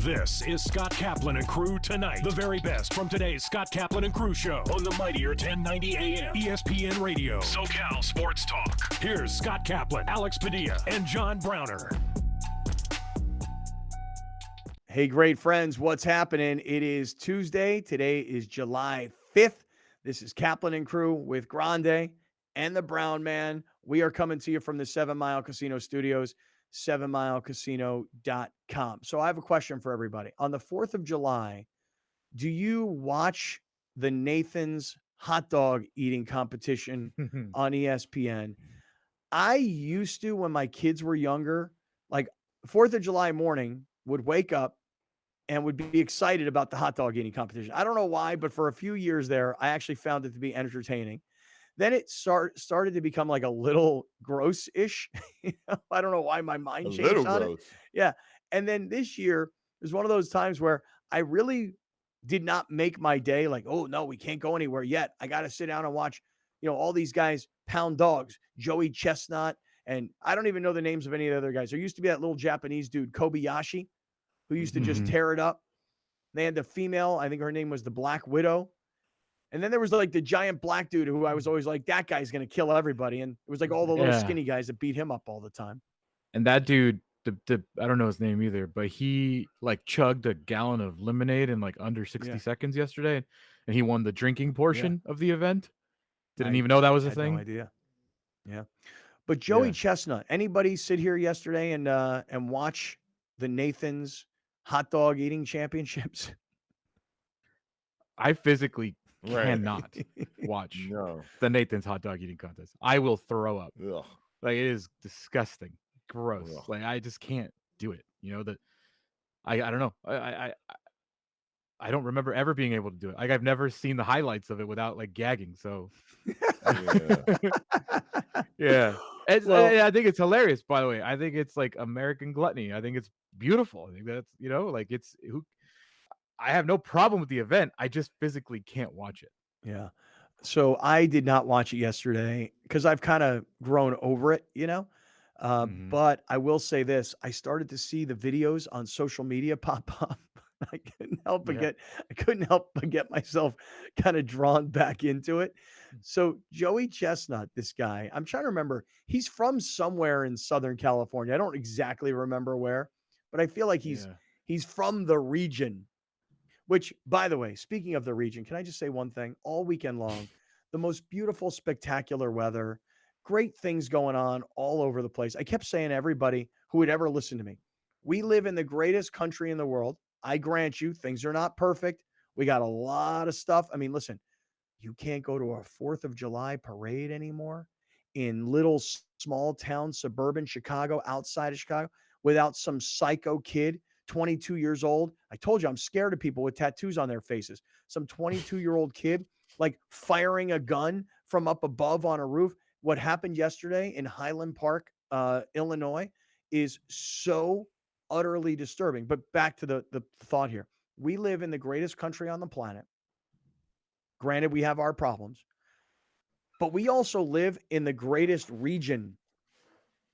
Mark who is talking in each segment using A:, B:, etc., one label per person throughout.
A: This is Scott Kaplan and Crew Tonight. The very best from today's Scott Kaplan and Crew show on the mightier 1090 AM ESPN Radio. SoCal Sports Talk. Here's Scott Kaplan, Alex Padilla, and John Browner.
B: Hey, great friends, what's happening? It is Tuesday. Today is July 5th. This is Kaplan and Crew with Grande and the Brown Man. We are coming to you from the 7 Mile Casino Studios, 7milecasino.com. So I have a question for everybody. On the 4th of July, do you watch the Nathan's hot dog eating competition on ESPN? I used to, when my kids were younger, like 4th of July morning, would wake up and would be excited about the hot dog eating competition. I don't know why, but for a few years there, I actually found it to be entertaining. Then it started to become like a little gross-ish. I don't know why my mind changed on it. Yeah. And then this year was one of those times where I really did not make my day like, oh, no, we can't go anywhere yet. I got to sit down and watch, all these guys pound dogs, Joey Chestnut. And I don't even know the names of any of the other guys. There used to be that little Japanese dude, Kobayashi, who used to just tear it up. They had the female, I think her name was the Black Widow. And then there was like the giant black dude who I was always like, that guy's going to kill everybody. And it was like all the little skinny guys that beat him up all the time.
C: And that dude, I don't know his name either, but he like chugged a gallon of lemonade in like under 60 seconds yesterday. And he won the drinking portion of the event. Didn't even know that was a thing.
B: No idea. Yeah. But Joey Chestnut, anybody sit here yesterday and watch the Nathan's hot dog eating championships?
C: I physically cannot watch the Nathan's hot dog eating contest. I will throw up.
D: Ugh.
C: Like, it is disgusting, gross.
D: Ugh.
C: Like, I just can't do it. I don't know. I don't remember ever being able to do it. Like, I've never seen the highlights of it without like gagging. So yeah. I think it's hilarious, by the way. I think it's like American gluttony. I think it's beautiful. I think that's, I have no problem with the event. I just physically can't watch it.
B: Yeah. So I did not watch it yesterday because I've kind of grown over it, But I will say this. I started to see the videos on social media pop up. I couldn't help but get myself kind of drawn back into it. So Joey Chestnut, this guy, I'm trying to remember, he's from somewhere in Southern California. I don't exactly remember where, but I feel like he's from the region. Which, by the way, speaking of the region, can I just say one thing? All weekend long, the most beautiful, spectacular weather, great things going on all over the place. I kept saying to everybody who would ever listen to me, we live in the greatest country in the world. I grant you, things are not perfect. We got a lot of stuff. I mean, listen, you can't go to a 4th of July parade anymore in little small town, suburban Chicago, outside of Chicago, without some psycho kid 22 years old. I told you I'm scared of people with tattoos on their faces. Some 22-year-old kid like firing a gun from up above on a roof. What happened yesterday in Highland Park, Illinois, is so utterly disturbing. But back to the thought here. We live in the greatest country on the planet. Granted, we have our problems. But we also live in the greatest region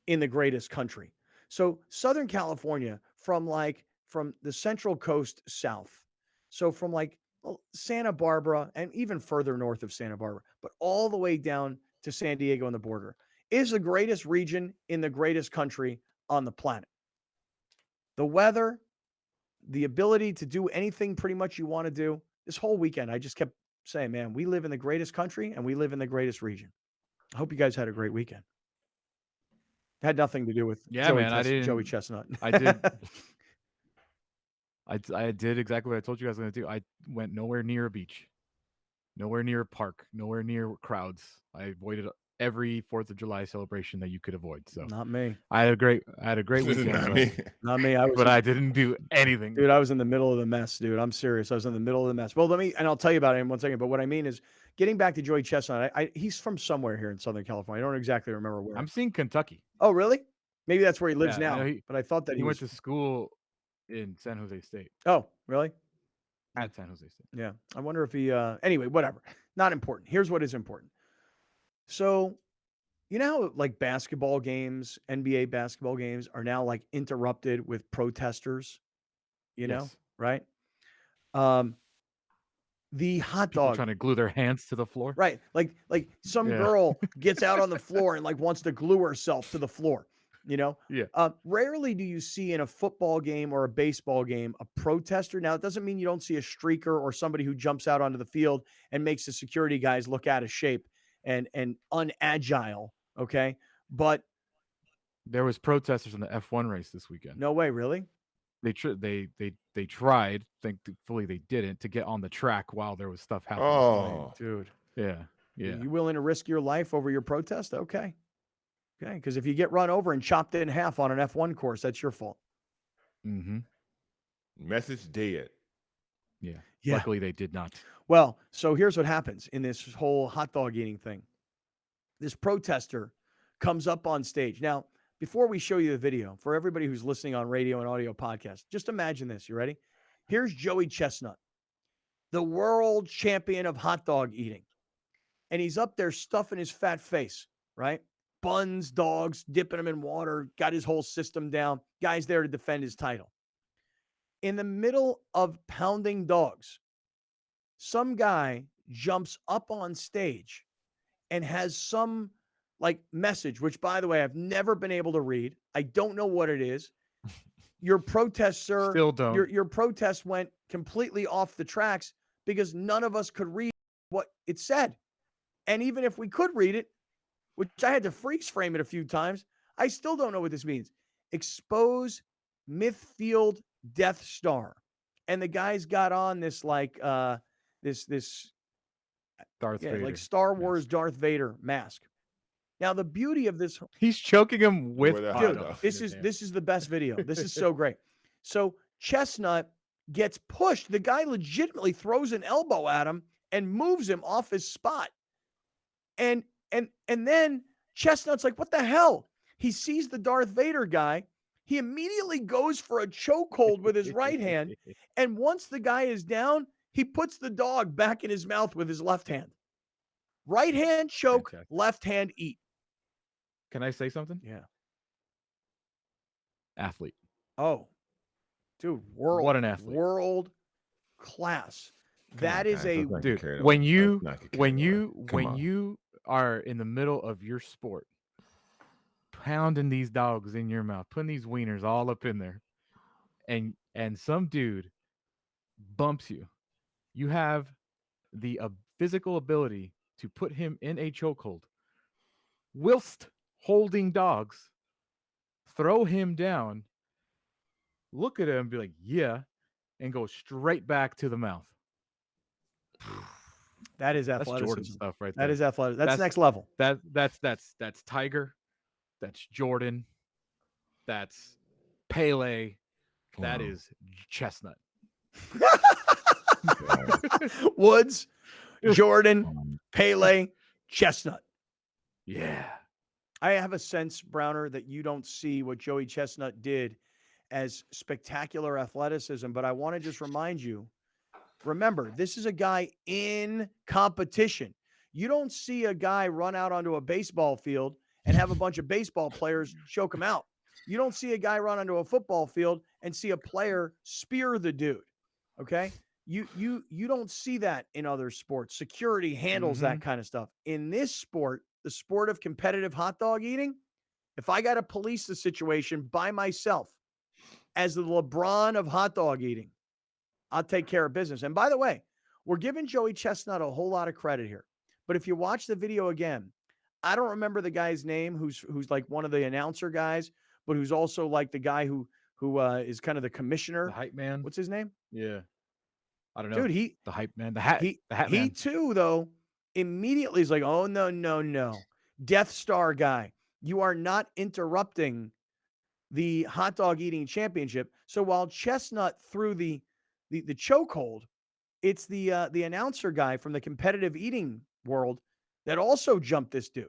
B: in the greatest country. So Southern California, from the Central Coast south, so from like Santa Barbara and even further north of Santa Barbara, but all the way down to San Diego on the border, is the greatest region in the greatest country on the planet. The weather, the ability to do anything pretty much you want to do. This whole weekend, I just kept saying, man, we live in the greatest country and we live in the greatest region. I hope you guys had a great weekend. Had nothing to do with Joey Chestnut.
C: I did. I did exactly what I told you guys I was going to do. I went nowhere near a beach, nowhere near a park, nowhere near crowds. I avoided every 4th of July celebration that you could avoid. So
B: not me.
C: I had a great weekend.
B: Not me.
C: I didn't do anything.
B: Dude, I was in the middle of the mess, dude. I'm serious. I was in the middle of the mess. Well, I'll tell you about it in 1 second. But what I mean is, getting back to Joey Chestnut, he's from somewhere here in Southern California. I don't exactly remember where.
C: I'm seeing Kentucky.
B: Oh, really? Maybe that's where he lives now. But I thought that
C: he went to school in San Jose State.
B: Oh, really?
C: At San Jose State.
B: Yeah. I wonder if he, anyway, whatever. Not important. Here's what is important. So, you know how like basketball games, NBA basketball games are now like interrupted with protesters, you know,
C: Yes.
B: right? The hot
C: People
B: dog,
C: trying to glue their hands to the floor.
B: right? Like some
C: Yeah.
B: girl gets out on the floor and like wants to glue herself to the floor, you know?
C: Yeah.
B: Rarely do you see in a football game or a baseball game a protester. Now, it doesn't mean you don't see a streaker or somebody who jumps out onto the field and makes the security guys look out of shape and unagile, okay? But
C: There was protesters in the F1 race this weekend.
B: no way, really?
C: They tried, thankfully they didn't, to get on the track while there was stuff happening.
D: Oh,
B: Dude.
C: Yeah.
B: Are you willing to risk your life over your protest? Okay. Okay. Because if you get run over and chopped in half on an F1 course, that's your fault.
C: Mm-hmm.
D: Message dead.
C: Yeah.
B: Yeah.
C: Luckily, they did not.
B: Well, so here's what happens in this whole hot dog eating thing. This protester comes up on stage. Now, before we show you the video, for everybody who's listening on radio and audio podcast, just imagine this. You ready? Here's Joey Chestnut, the world champion of hot dog eating. And he's up there stuffing his fat face, right? Buns, dogs, dipping them in water, got his whole system down. Guy's there to defend his title. In the middle of pounding dogs, some guy jumps up on stage and has some like message, which by the way, I've never been able to read. I don't know what it is. Your protest, sir,
C: Still don't.
B: Your protest went completely off the tracks because none of us could read what it said. And even if we could read it, which I had to freeze frame it a few times, I still don't know what this means. Expose Mythfield Death Star. And the guys got on this like this
C: Darth Vader.
B: like Star Wars Darth Vader mask. Now the beauty of this,
C: he's choking him with
D: Dude,
B: this is the best video. This is so great. So Chestnut gets pushed. The guy legitimately throws an elbow at him and moves him off his spot. And then Chestnut's like, what the hell? He sees the Darth Vader guy. He immediately goes for a chokehold with his right hand. And once the guy is down, he puts the dog back in his mouth with his left hand. Right hand choke,
C: Fantastic.
B: left hand eat.
C: Can I say something?
B: Yeah.
C: Athlete.
B: Oh, dude,
C: What an athlete.
B: World class. That is a
C: dude. When you are in the middle of your sport, pounding these dogs in your mouth, putting these wieners all up in there, and some dude bumps you, you have the physical ability to put him in a chokehold whilst holding dogs, throw him down, look at him and be like, yeah, and go straight back to the mouth.
B: That is
C: That's
B: athleticism.
C: Jordan stuff right there.
B: That is athletic. That's next level.
C: That's Tiger. That's Jordan. That's Pele. That is Chestnut.
B: Woods, Jordan, Pele, Chestnut.
C: Yeah.
B: I have a sense, Browner, that you don't see what Joey Chestnut did as spectacular athleticism, but I want to just remind you, remember, this is a guy in competition. You don't see a guy run out onto a baseball field and have a bunch of baseball players choke him out. You don't see a guy run onto a football field and see a player spear the dude. Okay? You don't see that in other sports. Security handles that kind of stuff. In this sport, the sport of competitive hot dog eating, if I got to police the situation by myself as the LeBron of hot dog eating, I'll take care of business. And by the way, we're giving Joey Chestnut a whole lot of credit here. But if you watch the video again, I don't remember the guy's name who's like one of the announcer guys, but who's also like the guy who is kind of the commissioner.
C: The hype man.
B: What's his name?
C: Yeah. I don't know.
B: Dude,
C: the hype man. The hat man.
B: He too, though, immediately is like, oh, no. Death Star guy. You are not interrupting the hot dog eating championship. So while Chestnut threw the chokehold, it's the announcer guy from the competitive eating world that also jumped this dude.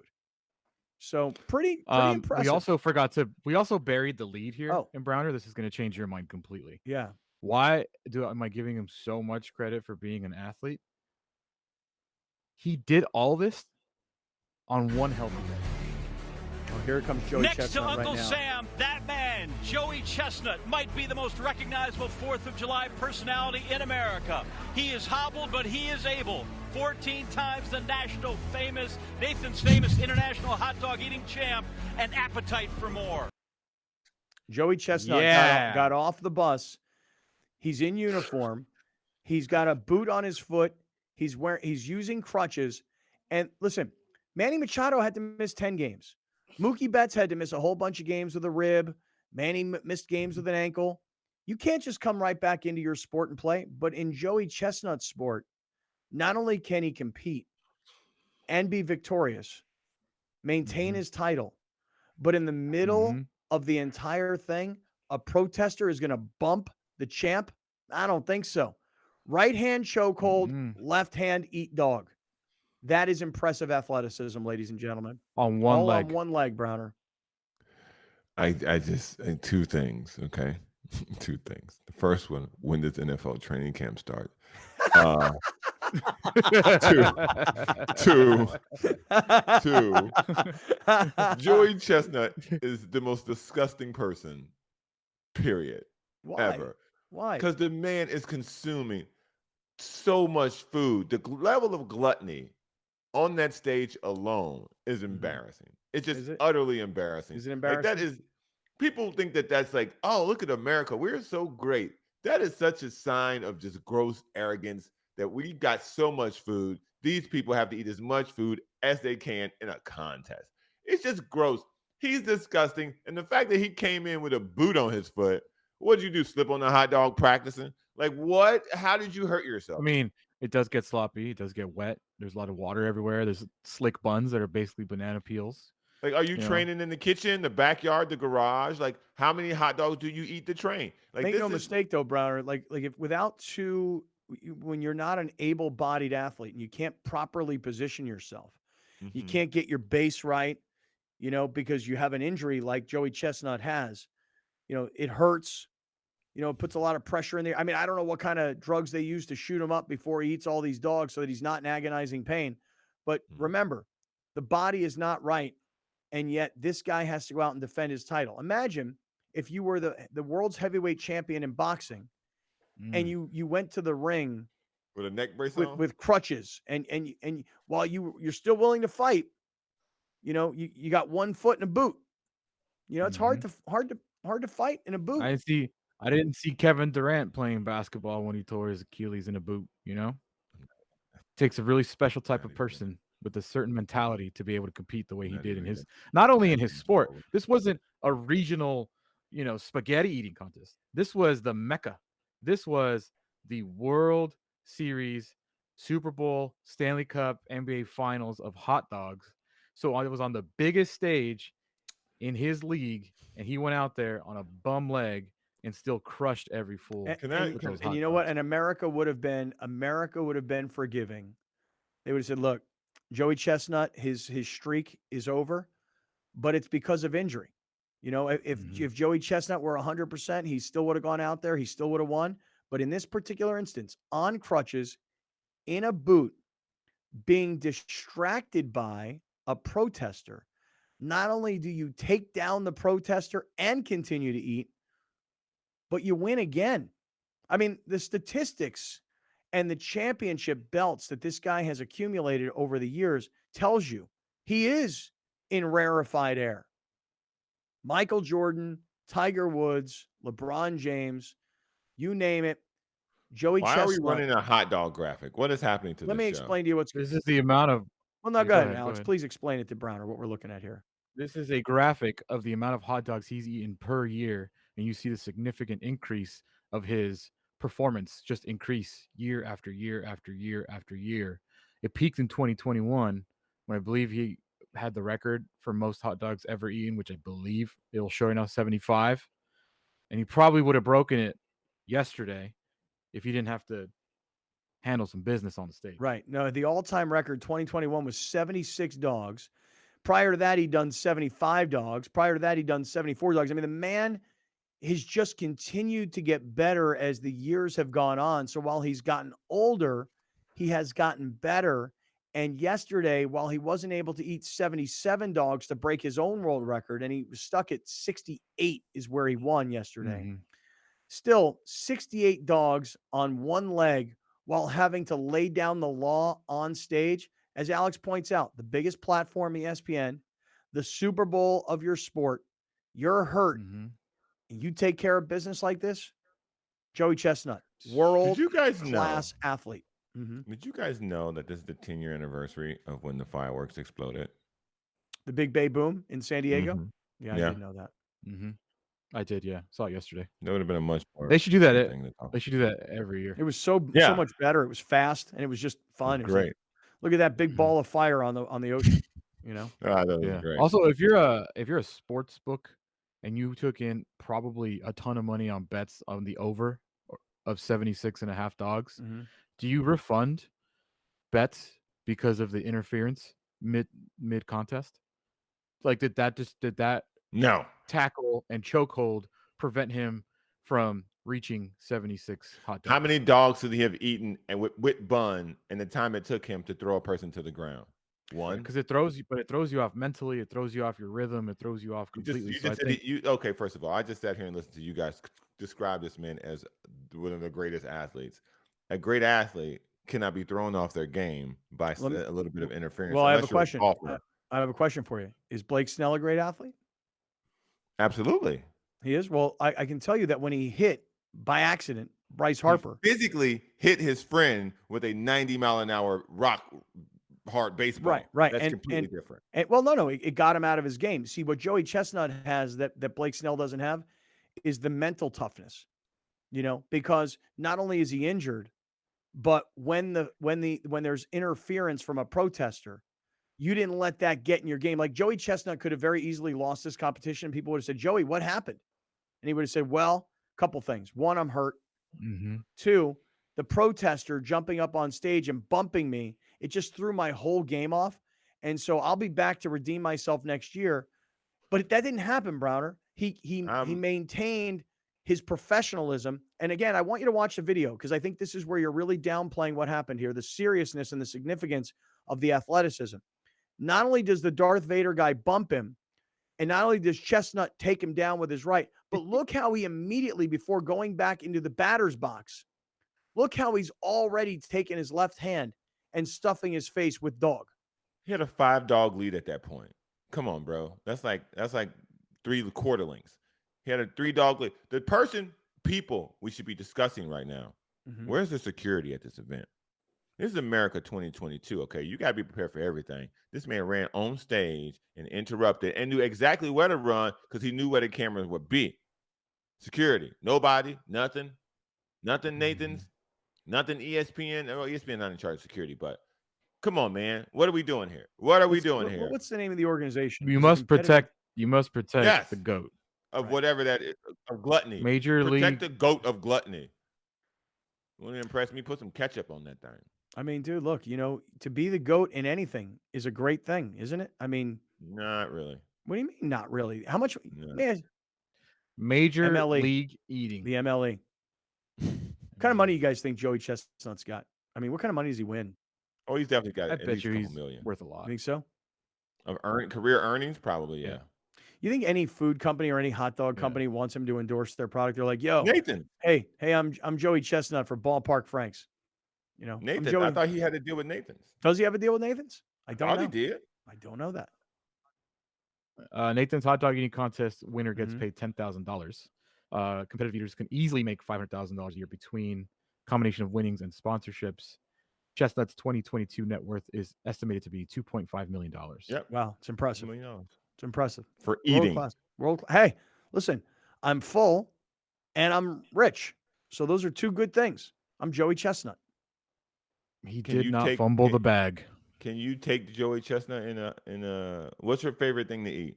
B: So pretty impressive.
C: We also buried the lead here
B: Oh.
C: in Browner. This is going to change your mind completely.
B: Yeah.
C: Why am I giving him so much credit for being an athlete? He did all this on one healthy day.
B: Oh, here comes Joey
E: Next
B: Chestnut
E: to Uncle
B: right now.
E: Sam, that man, Joey Chestnut might be the most recognizable 4th of July personality in America. He is hobbled, but he is able. 14 times the Nathan's famous international hot dog eating champ, and appetite for more.
B: Joey Chestnut got off the bus. He's in uniform. He's got a boot on his foot. He's using crutches. And listen, Manny Machado had to miss 10 games. Mookie Betts had to miss a whole bunch of games with a rib. Manny missed games with an ankle. You can't just come right back into your sport and play. But in Joey Chestnut's sport, not only can he compete and be victorious, maintain his title, but in the middle of the entire thing, a protester is going to bump the champ? I don't think so. Right hand chokehold, left hand eat dog. That is impressive athleticism, ladies and gentlemen.
C: On one leg.
B: On one leg, Browner.
D: I just two things, okay? Two things. The first one, when does NFL training camp start? Two. Joey Chestnut is the most disgusting person, period. Ever.
B: Why?
D: Because the man is consuming so much food. The level of gluttony on that stage alone is embarrassing. It's just utterly embarrassing.
B: Is it embarrassing?
D: Like, that is, people think that's like, oh, look at America. We're so great. That is such a sign of just gross arrogance that we got so much food. These people have to eat as much food as they can in a contest. It's just gross. He's disgusting. And the fact that he came in with a boot on his foot, what did you do? Slip on the hot dog practicing? Like, what? How did you hurt yourself?
C: I mean, it does get sloppy. It does get wet. There's a lot of water everywhere. There's slick buns that are basically banana peels.
D: Like, are you training in the kitchen, the backyard, the garage? Like, how many hot dogs do you eat to train? Like,
B: make no mistake, though, Browner. Like if when you're not an able-bodied athlete and you can't properly position yourself, you can't get your base right, because you have an injury like Joey Chestnut has. It hurts. It puts a lot of pressure in there. I mean, I don't know what kind of drugs they use to shoot him up before he eats all these dogs so that he's not in agonizing pain. But remember, the body is not right. And yet this guy has to go out and defend his title. Imagine if you were the world's heavyweight champion in boxing and you went to the ring
D: with a neck brace
B: with crutches and while you're still willing to fight, you got 1 foot in a boot. It's hard to fight in a boot.
C: I didn't see Kevin Durant playing basketball when he tore his Achilles in a boot, It takes a really special type of person with a certain mentality to be able to compete the way he did in his, not only in his sport. This wasn't a regional, spaghetti eating contest. This was the Mecca. This was the World Series, Super Bowl, Stanley Cup, NBA Finals of hot dogs. So it was on the biggest stage in his league, and he went out there on a bum leg and still crushed every fool.
B: And you know what? And America would have been forgiving. They would have said, look, Joey Chestnut, his streak is over, but it's because of injury. If Joey Chestnut were 100%, he still would have gone out there. He still would have won. But in this particular instance, on crutches, in a boot, being distracted by a protester, not only do you take down the protester and continue to eat, but you win again. I mean, the statistics and the championship belts that this guy has accumulated over the years tells you he is in rarefied air. Michael Jordan, Tiger Woods, LeBron James, you name it. Joey Chestnut.
D: Why are we running a hot dog graphic? What is happening to this?
B: Let me explain to you what's.
C: This is the amount of.
B: Well, no, go ahead, Alex. Please explain it to Browner what we're looking at here.
C: This is a graphic of the amount of hot dogs he's eaten per year, and you see the significant increase of his performance just increase year after year after year after year. It peaked in 2021 when I believe he had the record for most hot dogs ever eaten, which I believe it'll show now 75. And he probably would have broken it yesterday if he didn't have to handle some business on the stage.
B: Right. No, the all-time record 2021 was 76 dogs. Prior to that, he'd done 75 dogs. Prior to that, he'd done 74 dogs. I mean, the man has just continued to get better as the years have gone on. So while he's gotten older, he has gotten better. And yesterday, while he wasn't able to eat 77 dogs to break his own world record, and he was stuck at 68 is where he won yesterday.
C: Mm-hmm.
B: Still 68 dogs on one leg while having to lay down the law on stage. As Alex points out, the biggest platform, ESPN, the Super Bowl of your sport, you're hurt, and you take care of business like this. Joey Chestnut, world-class athlete.
D: Did you guys know that this is the 10-year anniversary of when the fireworks exploded?
B: The Big Bay Boom in San Diego? Yeah, I did know that.
C: I did, yeah. Saw it yesterday.
D: That would have been a much more.
C: They should do that. They should do that every year.
B: It was so much better. It was fast and it was just fun.
D: It was great.
B: Like, look at that big ball of fire on the ocean. You know.
D: That was great.
C: Also, if you're a sports book and you took in probably a ton of money on bets on the over of 76.5 dogs, do you refund bets because of the interference mid contest? Like, did that
D: no
C: tackle and chokehold prevent him from reaching 76 hot dogs?
D: How many dogs did he have eaten and with bun in the time it took him to throw a person to the ground? One.
C: Because it throws you off mentally. It throws you off your rhythm. It throws you off completely.
D: Okay, first of all, I just sat here and listened to you guys describe this man as one of the greatest athletes. A great athlete cannot be thrown off their game by a little bit of interference.
B: Well, I have a question. I have a question for you. Is Blake Snell a great athlete?
D: Absolutely.
B: He is? Well, I can tell you that when he hit, by accident, Bryce Harper.
D: He physically hit his friend with a 90-mile-an-hour rock hard baseball.
B: Right.
D: That's completely different.
B: Well, no. It got him out of his game. See, what Joey Chestnut has that Blake Snell doesn't have is the mental toughness, because not only is he injured, but when there's interference from a protester, you didn't let that get in your game. Like Joey Chestnut could have very easily lost this competition. People would have said, Joey, what happened? And he would have said, well, a couple things. One, I'm hurt. Two, the protester jumping up on stage and bumping me, it just threw my whole game off. And so I'll be back to redeem myself next year. But that didn't happen, Browner. He maintained his professionalism. And again, I want you to watch the video because I think this is where you're really downplaying what happened here, the seriousness and the significance of the athleticism. Not only does the Darth Vader guy bump him, and not only does Chestnut take him down with his right, but look how he immediately, before going back into the batter's box, look how he's already taken his left hand and stuffing his face with dog.
D: He had a 5-dog lead at that point. Come on, bro. That's like 3 quarterlings. He had a 3-dog lead. People we should be discussing right now. Where's the security at this event? This is America 2022, okay? You got to be prepared for everything. This man ran on stage and interrupted and knew exactly where to run because he knew where the cameras would be. Security, nobody, nothing Nathan's, nothing ESPN. Well, ESPN not in charge of security, but come on, man. What are we doing here? Here?
B: What's the name of the organization?
C: You must protect the GOAT.
D: Of whatever that is, of gluttony.
C: Major League.
D: Protect the GOAT of gluttony. Wouldn't impress me. Put some ketchup on that thing.
B: I mean, dude, look, to be the GOAT in anything is a great thing, isn't it? I mean,
D: not really.
B: What do you mean, not really? How much?
D: No.
B: Man,
C: Major
B: MLE,
C: League Eating.
B: The MLE. What kind of money you guys think Joey Chestnut's got? I mean, what kind of money does he win?
D: Oh, he's definitely got
C: at least a couple million. Worth a lot.
B: You think so?
D: Of career earnings? Probably, yeah.
B: You think any food company or any hot dog company wants him to endorse their product? They're like, yo,
D: Nathan.
B: Hey, I'm Joey Chestnut for Ballpark Franks.
D: Nathan. I thought he had a deal with Nathan's.
B: Does he have a deal with Nathan's? I don't know.
D: He did.
B: I don't know that.
C: Nathan's hot dog eating contest winner gets paid $10,000. Competitive eaters can easily make $500,000 a year between combination of winnings and sponsorships. Chestnut's 2022 net worth is estimated to be $2.5 million.
D: Yep.
B: Wow, it's impressive.
D: $2 million.
B: It's impressive.
D: For eating.
B: World class. Hey, listen, I'm full and I'm rich. So those are two good things. I'm Joey Chestnut.
C: He did not fumble the bag.
D: Can you take Joey Chestnut in a what's your favorite thing to eat?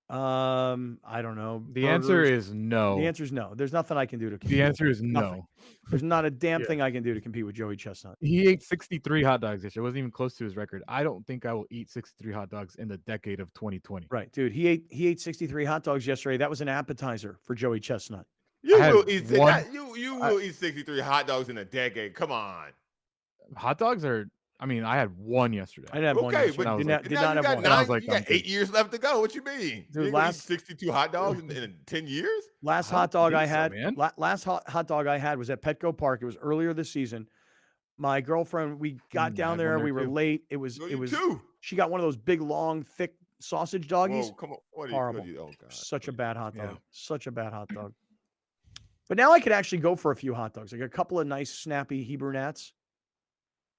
B: I don't know.
C: The answer is no.
B: The answer is no. There's nothing I can do to compete.
C: The answer is
B: nothing.
C: No.
B: There's not a damn thing I can do to compete with Joey Chestnut.
C: He ate 63 hot dogs this year. It wasn't even close to his record. I don't think I will eat 63 hot dogs in the decade of 2020.
B: Right, dude. He ate 63 hot dogs yesterday. That was an appetizer for Joey Chestnut.
D: You will eat 63 hot dogs in a decade. Come on.
C: Hot dogs are. I mean, I had one yesterday.
B: I didn't have one
D: Okay,
B: yesterday.
D: but
B: Did
C: like-
B: not
D: now
B: have
D: you got
B: one.
C: And I was
D: 9,
C: like,
D: you got
C: I'm good.
D: 8 years left to go. What you mean?
B: Dude,
D: You ain't gonna eat 62 hot dogs in 10 years?
B: Last
C: I
B: hot
C: don't
B: dog I
C: think so,
B: had,
C: man.
B: last hot dog I had was at Petco Park. It was earlier this season. My girlfriend, we got
C: I
B: down
C: had
B: there.
C: one there
B: We were
C: too.
B: late.
D: No, you too.
B: She got one of those big, long, thick sausage doggies.
D: Whoa, come on. What
B: Horrible.
D: are you? Oh, God.
B: Such a bad hot dog.
C: Yeah.
B: Such a bad hot dog. But now I could actually go for a few hot dogs. Like a couple of nice, snappy Hebrew Nats.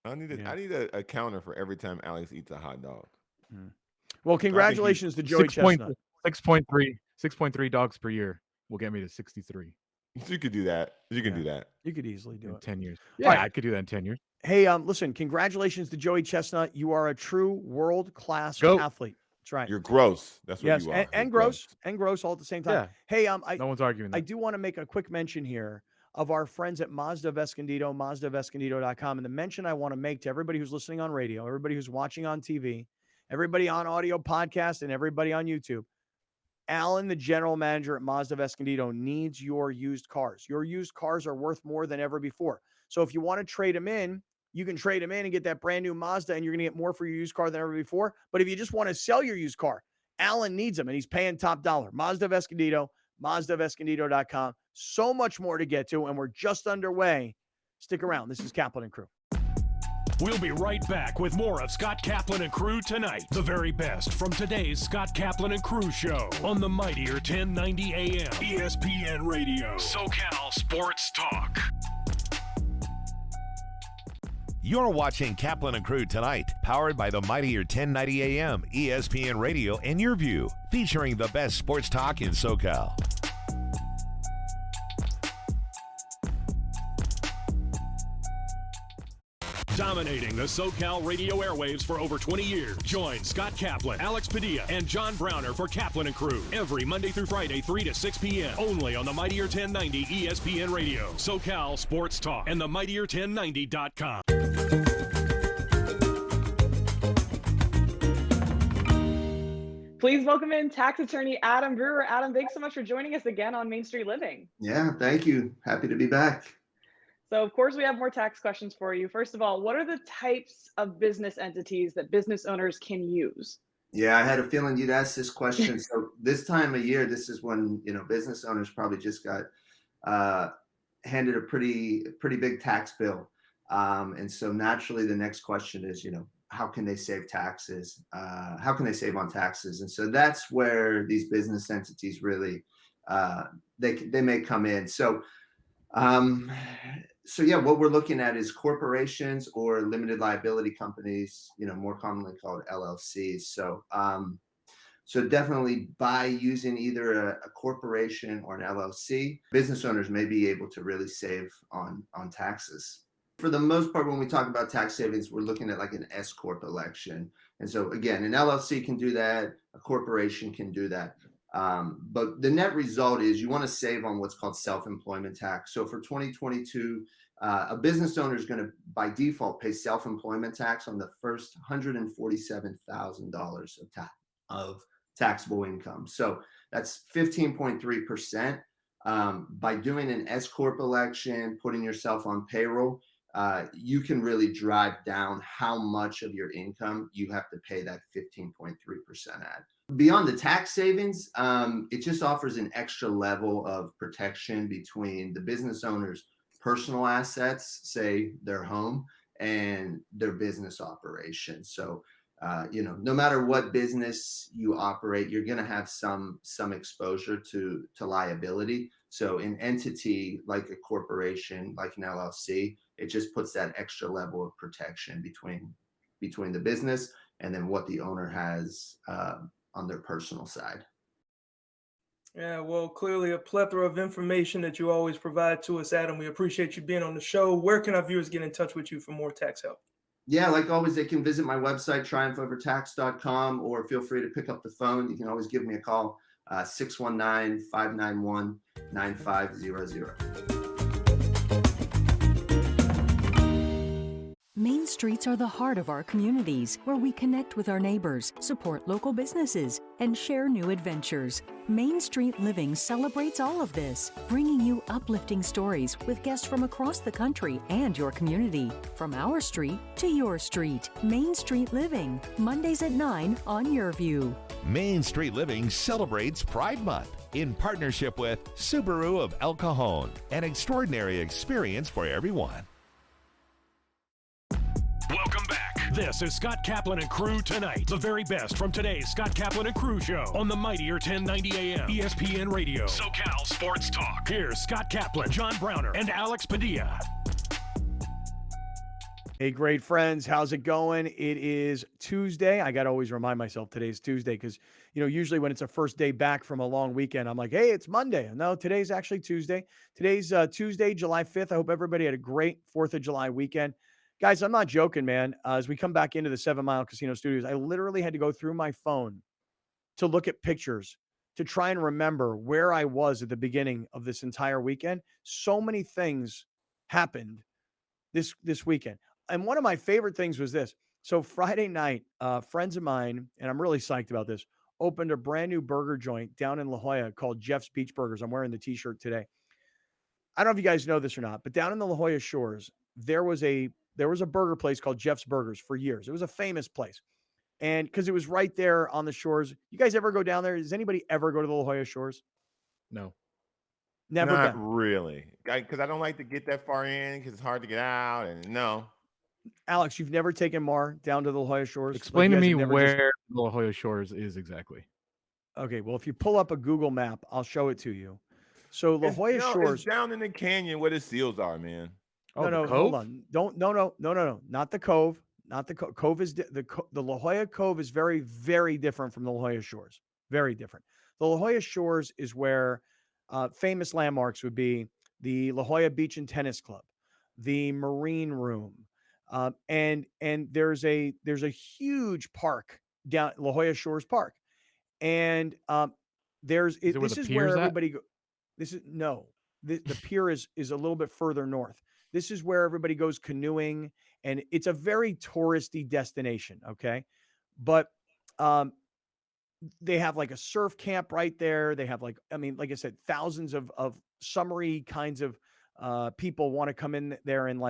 D: I need
B: Yeah.
D: a counter for every time Alex eats a hot dog.
B: Well, congratulations to Joey Chestnut.
C: 6.3 dogs per year will get me to 63
D: You could do that. You can
B: Yeah.
D: do that.
B: You could easily do
C: in
B: it.
C: 10 years.
B: All
C: Yeah,
B: right.
C: I could do that in 10 years.
B: Hey, listen, congratulations to Joey Chestnut. You are a true world-class
C: Go.
B: athlete. That's right.
D: You're gross. That's what
B: Yes,
D: you are.
B: and
D: You're
B: gross all at the same time.
C: Yeah.
B: Hey,
C: No one's arguing
B: I
C: that.
B: do want to make a quick mention here of our friends at Mazda of Escondido, MazdaofEscondido.com. And the mention I want to make to everybody who's listening on radio, everybody who's watching on TV, everybody on audio podcast, and everybody on YouTube. Alan, the general manager at Mazda of Escondido, needs your used cars. Your used cars are worth more than ever before. So if you want to trade them in, you can trade them in and get that brand new Mazda, and you're going to get more for your used car than ever before. But if you just want to sell your used car, Alan needs them, and he's paying top dollar. Mazda of Escondido, MazdaofEscondido.com. So much more to get to, and we're just underway. Stick around. This is Kaplan and Crew.
A: We'll be right back with more of Scott Kaplan and Crew Tonight. The very best from today's Scott Kaplan and Crew show on the mightier 1090 AM ESPN Radio. SoCal Sports Talk.
F: You're watching Kaplan and Crew Tonight, powered by the mightier 1090 AM ESPN Radio and Your View, featuring the best sports talk in SoCal.
A: Dominating the SoCal radio airwaves for over 20 years. Join Scott Kaplan, Alex Padilla, and John Browner for Kaplan and Crew every Monday through Friday, 3 to 6 p.m. only on the mightier 1090 ESPN Radio, SoCal Sports Talk, and the mightier1090.com.
G: Please welcome in tax attorney Adam Brewer. Adam, thanks so much for joining us again on Main Street Living.
H: Yeah, thank you. Happy to be back.
G: So, of course, we have more tax questions for you. First of all, what are the types of business entities that business owners can use?
H: Yeah, I had a feeling you'd ask this question. So this time of year, this is when, business owners probably just got handed a pretty big tax bill. And so naturally, the next question is, how can they save taxes? How can they save on taxes? And so that's where these business entities really, they may come in. So yeah, what we're looking at is corporations or limited liability companies, more commonly called LLCs. So definitely by using either a corporation or an LLC, business owners may be able to really save on taxes. For the most part, when we talk about tax savings, we're looking at like an S Corp election. And so again, an LLC can do that, a corporation can do that. But the net result is you want to save on what's called self-employment tax. So for 2022, a business owner is going to, by default, pay self-employment tax on the first $147,000 of taxable income. So that's 15.3%. By doing an S Corp election, putting yourself on payroll, you can really drive down how much of your income you have to pay that 15.3% at. Beyond the tax savings, it just offers an extra level of protection between the business owner's personal assets, say their home, and their business operation. So, no matter what business you operate, you're going to have some exposure to liability. So an entity like a corporation, like an LLC, it just puts that extra level of protection between the business and then what the owner has on their personal side.
I: Yeah, well, clearly a plethora of information that you always provide to us, Adam. We appreciate you being on the show. Where can our viewers get in touch with you for more tax help?
H: Yeah, like always, they can visit my website, triumphovertax.com, or feel free to pick up the phone. You can always give me a call, 619-591-9500.
J: Main streets are the heart of our communities, where we connect with our neighbors, support local businesses, and share new adventures. Main Street Living celebrates all of this, bringing you uplifting stories with guests from across the country and your community. From our street to your street, Main Street Living, Mondays at 9 on Your View.
F: Main Street Living celebrates Pride Month in partnership with Subaru of El Cajon, an extraordinary experience for everyone.
A: Welcome back. This is Scott Kaplan and Crew Tonight. The very best from today's Scott Kaplan and Crew show on the mightier 1090 AM ESPN Radio. SoCal Sports Talk. Here's Scott Kaplan, John Browner, and Alex Padilla.
B: Hey, great friends. How's it going? It is Tuesday. I got to always remind myself today's Tuesday because, usually when it's a first day back from a long weekend, I'm like, hey, it's Monday. No, today's actually Tuesday. Today's Tuesday, July 5th. I hope everybody had a great 4th of July weekend. Guys, I'm not joking, man. As we come back into the 7 Mile Casino Studios, I literally had to go through my phone to look at pictures to try and remember where I was at the beginning of this entire weekend. So many things happened this weekend. And one of my favorite things was this. So Friday night, friends of mine, and I'm really psyched about this, opened a brand new burger joint down in La Jolla called Jeff's Beach Burgers. I'm wearing the t-shirt today. I don't know if you guys know this or not, but down in the La Jolla shores, there was a burger place called Jeff's Burgers for years. It was a famous place. And because it was right there on the shores. You guys ever go down there? Does anybody ever go to the La Jolla shores?
C: No.
B: Never
D: Not
B: been.
D: really. Because I don't like to get that far in because it's hard to get out. And no.
B: Alex, you've never taken Mar down to the La Jolla shores?
C: Explain to me where the La Jolla shores is exactly.
B: Okay, well, if you pull up a Google map, I'll show it to you. So La Jolla shores.
D: It's down in the canyon where the seals are, man.
B: No, hold on. No. Not the Cove. Not the Cove. Cove is the La Jolla Cove is very, very different from the La Jolla Shores. Very different. The La Jolla Shores is where famous landmarks would be the La Jolla Beach and Tennis Club, the Marine Room, and there's a huge park down La Jolla Shores Park, and this is where everybody go. This is no. The pier is a little bit further north. This is where everybody goes canoeing, and it's a very touristy destination, okay? But they have like a surf camp right there. They have like I said, thousands of summery kinds of people want to come in there and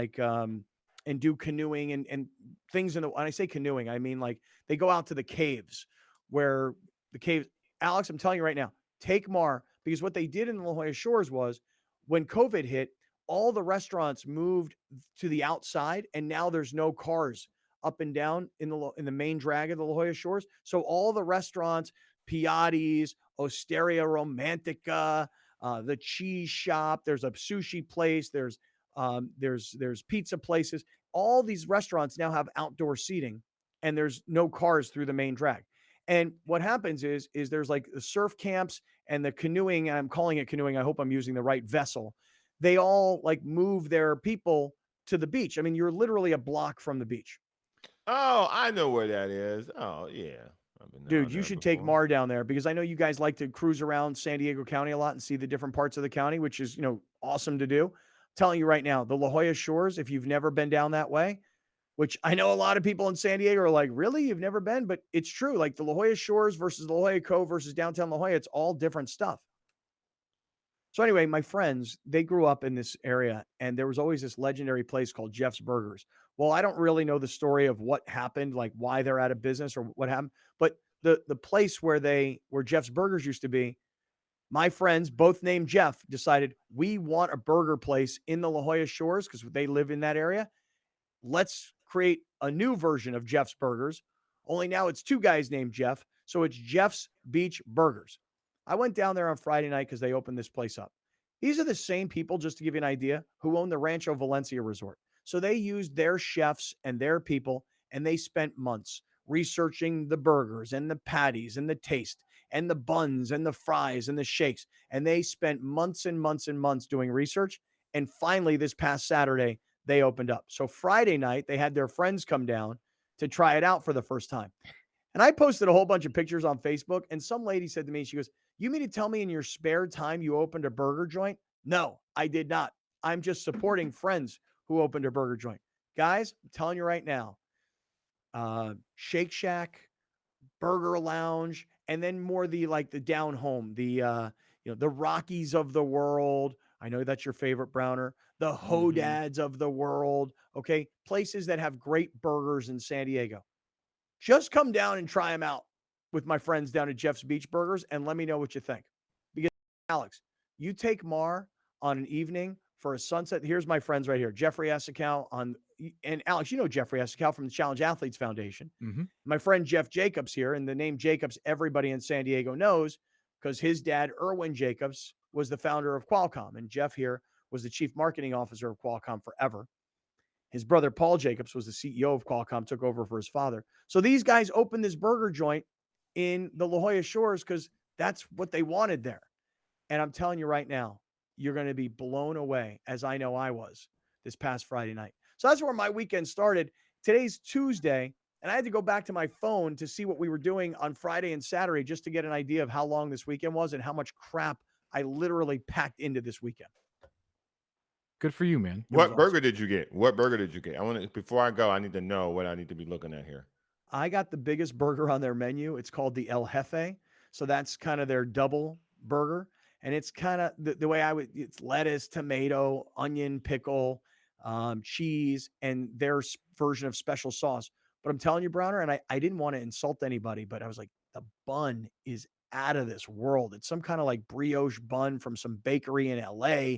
B: and do canoeing and things when I say canoeing, I mean like they go out to the caves where the caves. Alex, I'm telling you right now, take Mar, because what they did in the La Jolla Shores was when COVID hit, all the restaurants moved to the outside, and now there's no cars up and down in the main drag of the La Jolla Shores. So all the restaurants, Piatti's, Osteria Romantica, the cheese shop, there's a sushi place, there's pizza places. All these restaurants now have outdoor seating, and there's no cars through the main drag. And what happens is there's like the surf camps and the canoeing. I'm calling it canoeing. I hope I'm using the right vessel. They all like move their people to the beach. I mean, you're literally a block from the beach.
D: Oh, I know where that is. Oh, yeah.
B: Dude, you should take Mar down there, because I know you guys like to cruise around San Diego County a lot and see the different parts of the county, which is, awesome to do. I'm telling you right now, the La Jolla Shores, if you've never been down that way, which I know a lot of people in San Diego are like, really? You've never been? But it's true. Like the La Jolla Shores versus the La Jolla Cove versus downtown La Jolla, it's all different stuff. So anyway, my friends, they grew up in this area, and there was always this legendary place called Jeff's Burgers. Well, I don't really know the story of what happened, like why they're out of business or what happened, but the place where Jeff's Burgers used to be, my friends, both named Jeff, decided we want a burger place in the La Jolla Shores because they live in that area. Let's create a new version of Jeff's Burgers, only now it's two guys named Jeff, so it's Jeff's Beach Burgers. I went down there on Friday night because they opened this place up. These are the same people, just to give you an idea, who own the Rancho Valencia Resort. So they used their chefs and their people, and they spent months researching the burgers and the patties and the taste and the buns and the fries and the shakes. And they spent months and months and months doing research. And finally, this past Saturday, they opened up. So Friday night, they had their friends come down to try it out for the first time. And I posted a whole bunch of pictures on Facebook, and some lady said to me, she goes, "You mean to tell me in your spare time you opened a burger joint?" No, I did not. I'm just supporting friends who opened a burger joint. guys, I'm telling you right now, Shake Shack, Burger Lounge, and then more the down home, the Rockies of the world. I know that's your favorite, Browner. The Hodads of the world. Okay, places that have great burgers in San Diego. Just come down and try them out with my friends down at Jeff's Beach Burgers and let me know what you think. Because, Alex, you take Mar on an evening for a sunset. Here's my friends right here. Jeffrey Essicow and Alex, you know Jeffrey Essicow from the Challenge Athletes Foundation. My friend Jeff Jacobs here, and the name Jacobs everybody in San Diego knows because his dad, Erwin Jacobs, was the founder of Qualcomm, and Jeff here was the chief marketing officer of Qualcomm forever. His brother, Paul Jacobs, was the CEO of Qualcomm, took over for his father. So these guys opened this burger joint in the La Jolla Shores because that's what they wanted there. And I'm telling you right now, you're going to be blown away, as I know I was this past Friday night. So that's where my weekend started. Today's Tuesday, and I had to go back to my phone to see what we were doing on Friday and Saturday just to get an idea of how long this weekend was and how much crap I literally packed into this weekend.
C: Good for you, man.
D: What burger did you get? What burger did you get? Before I go, I need to know what I need to be looking at here.
B: I got the biggest burger on their menu. It's called the El Jefe. So that's kind of their double burger. And it's kind of the way it's lettuce, tomato, onion, pickle, cheese, and their version of special sauce. But I'm telling you, Browner, and I didn't want to insult anybody, but I was like, the bun is out of this world. It's some kind of like brioche bun from some bakery in LA.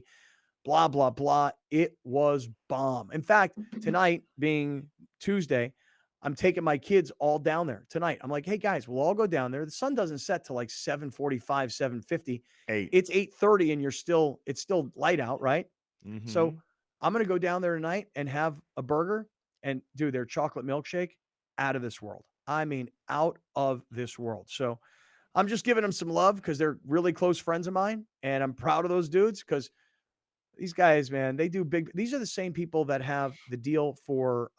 B: Blah, blah, blah. It was bomb. In fact, tonight being Tuesday, I'm taking my kids all down there tonight. I'm like, hey, guys, we'll all go down there. The sun doesn't set till like 7:45, 7:50. It's 8:30 and it's still light out, right? So I'm going to go down there tonight and have a burger and do their chocolate milkshake out of this world. I mean, out of this world. So I'm just giving them some love because they're really close friends of mine. And I'm proud of those dudes because these guys, man, they do big. These are the same people that have the deal for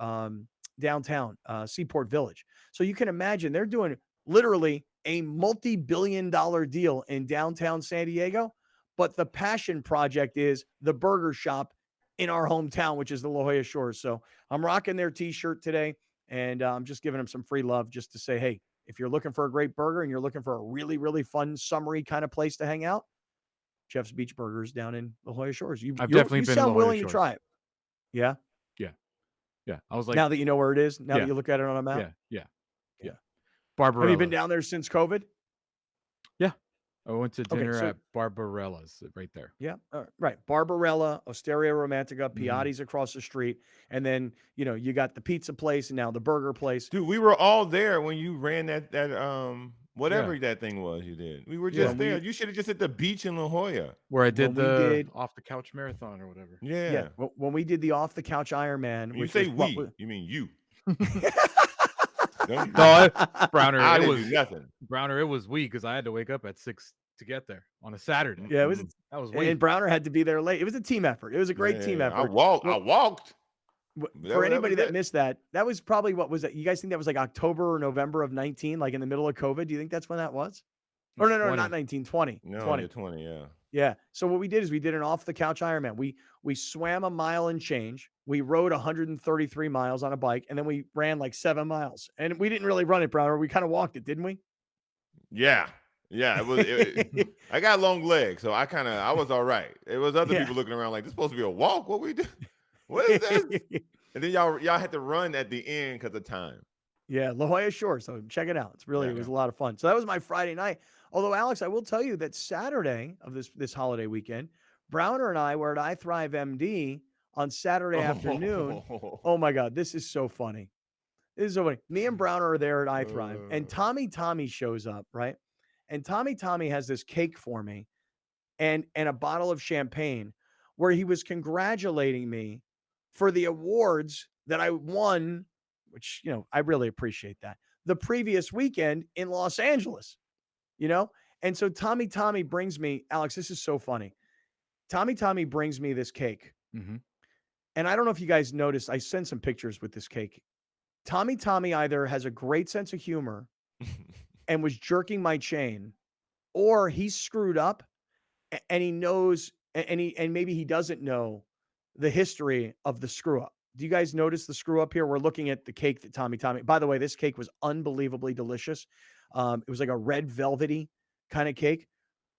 B: downtown Seaport Village. So you can imagine they're doing literally a multi-billion-dollar deal in downtown San Diego. But the passion project is the burger shop in our hometown, which is the La Jolla Shores. So I'm rocking their T-shirt today, and I'm just giving them some free love just to say, hey, if you're looking for a great burger and you're looking for a really, really fun, summery kind of place to hang out, Jeff's Beach Burgers down in La Jolla Shores.
C: I've definitely been
B: sound willing to try it. Yeah?
C: Yeah. I was like,
B: now that you know where it is, now that you look at it on a map?
C: Yeah. Barbarella.
B: Have you been down there since COVID?
C: Yeah. I went to dinner at Barbarella's right there.
B: Yeah. Right. Barbarella, Osteria Romantica, Piatti's across the street. And then, you got the pizza place and now the burger place.
D: Dude, we were all there when you ran that whatever that thing was you did. We were just there. You should have just hit the beach in La Jolla.
C: Where I did the off the couch marathon or whatever.
D: Yeah.
B: When we did the off the couch Ironman.
D: You say we, you mean you.
C: No, Browner,
D: I didn't do nothing.
C: Browner, it was we because I had to wake up at 6 to get there on a Saturday.
B: Yeah, it was.
C: That was
B: and Browner had to be there late. It was a team effort. It was a great team effort.
D: I walked.
B: For anybody that missed that was probably what was that? You guys think that was like October or November of 19, like in the middle of COVID? Do you think that's when that was? Or no, not 19, 20.
D: No, 20, yeah.
B: Yeah. So what we did is we did an off the couch Ironman. We swam a mile and change. We rode 133 miles on a bike, and then we ran like 7 miles. And we didn't really run it, Browner. We kind of walked it, didn't we?
D: Yeah. It was. I got long legs, so I was all right. It was other people looking around like, this is supposed to be a walk. What we do? What is this? And then y'all had to run at the end because of time.
B: Yeah, La Jolla Shore. So check it out. It was a lot of fun. So that was my Friday night. Although, Alex, I will tell you that Saturday of this holiday weekend, Browner and I were at iThrive MD on Saturday afternoon. Oh my God, this is so funny. This is so funny. Me and Browner are there at iThrive, and Tommy shows up, right? And Tommy has this cake for me and a bottle of champagne where he was congratulating me for the awards that I won, which, I really appreciate that, the previous weekend in Los Angeles, And so Tommy brings me, Alex, this is so funny. Tommy brings me this cake.
C: Mm-hmm.
B: And I don't know if you guys noticed, I sent some pictures with this cake. Tommy either has a great sense of humor and was jerking my chain, or he's screwed up and he knows, and maybe he doesn't know the history of the screw up. do you guys notice the screw up here? We're looking at the cake that Tommy. By the way, this cake was unbelievably delicious. It was like a red velvety kind of cake.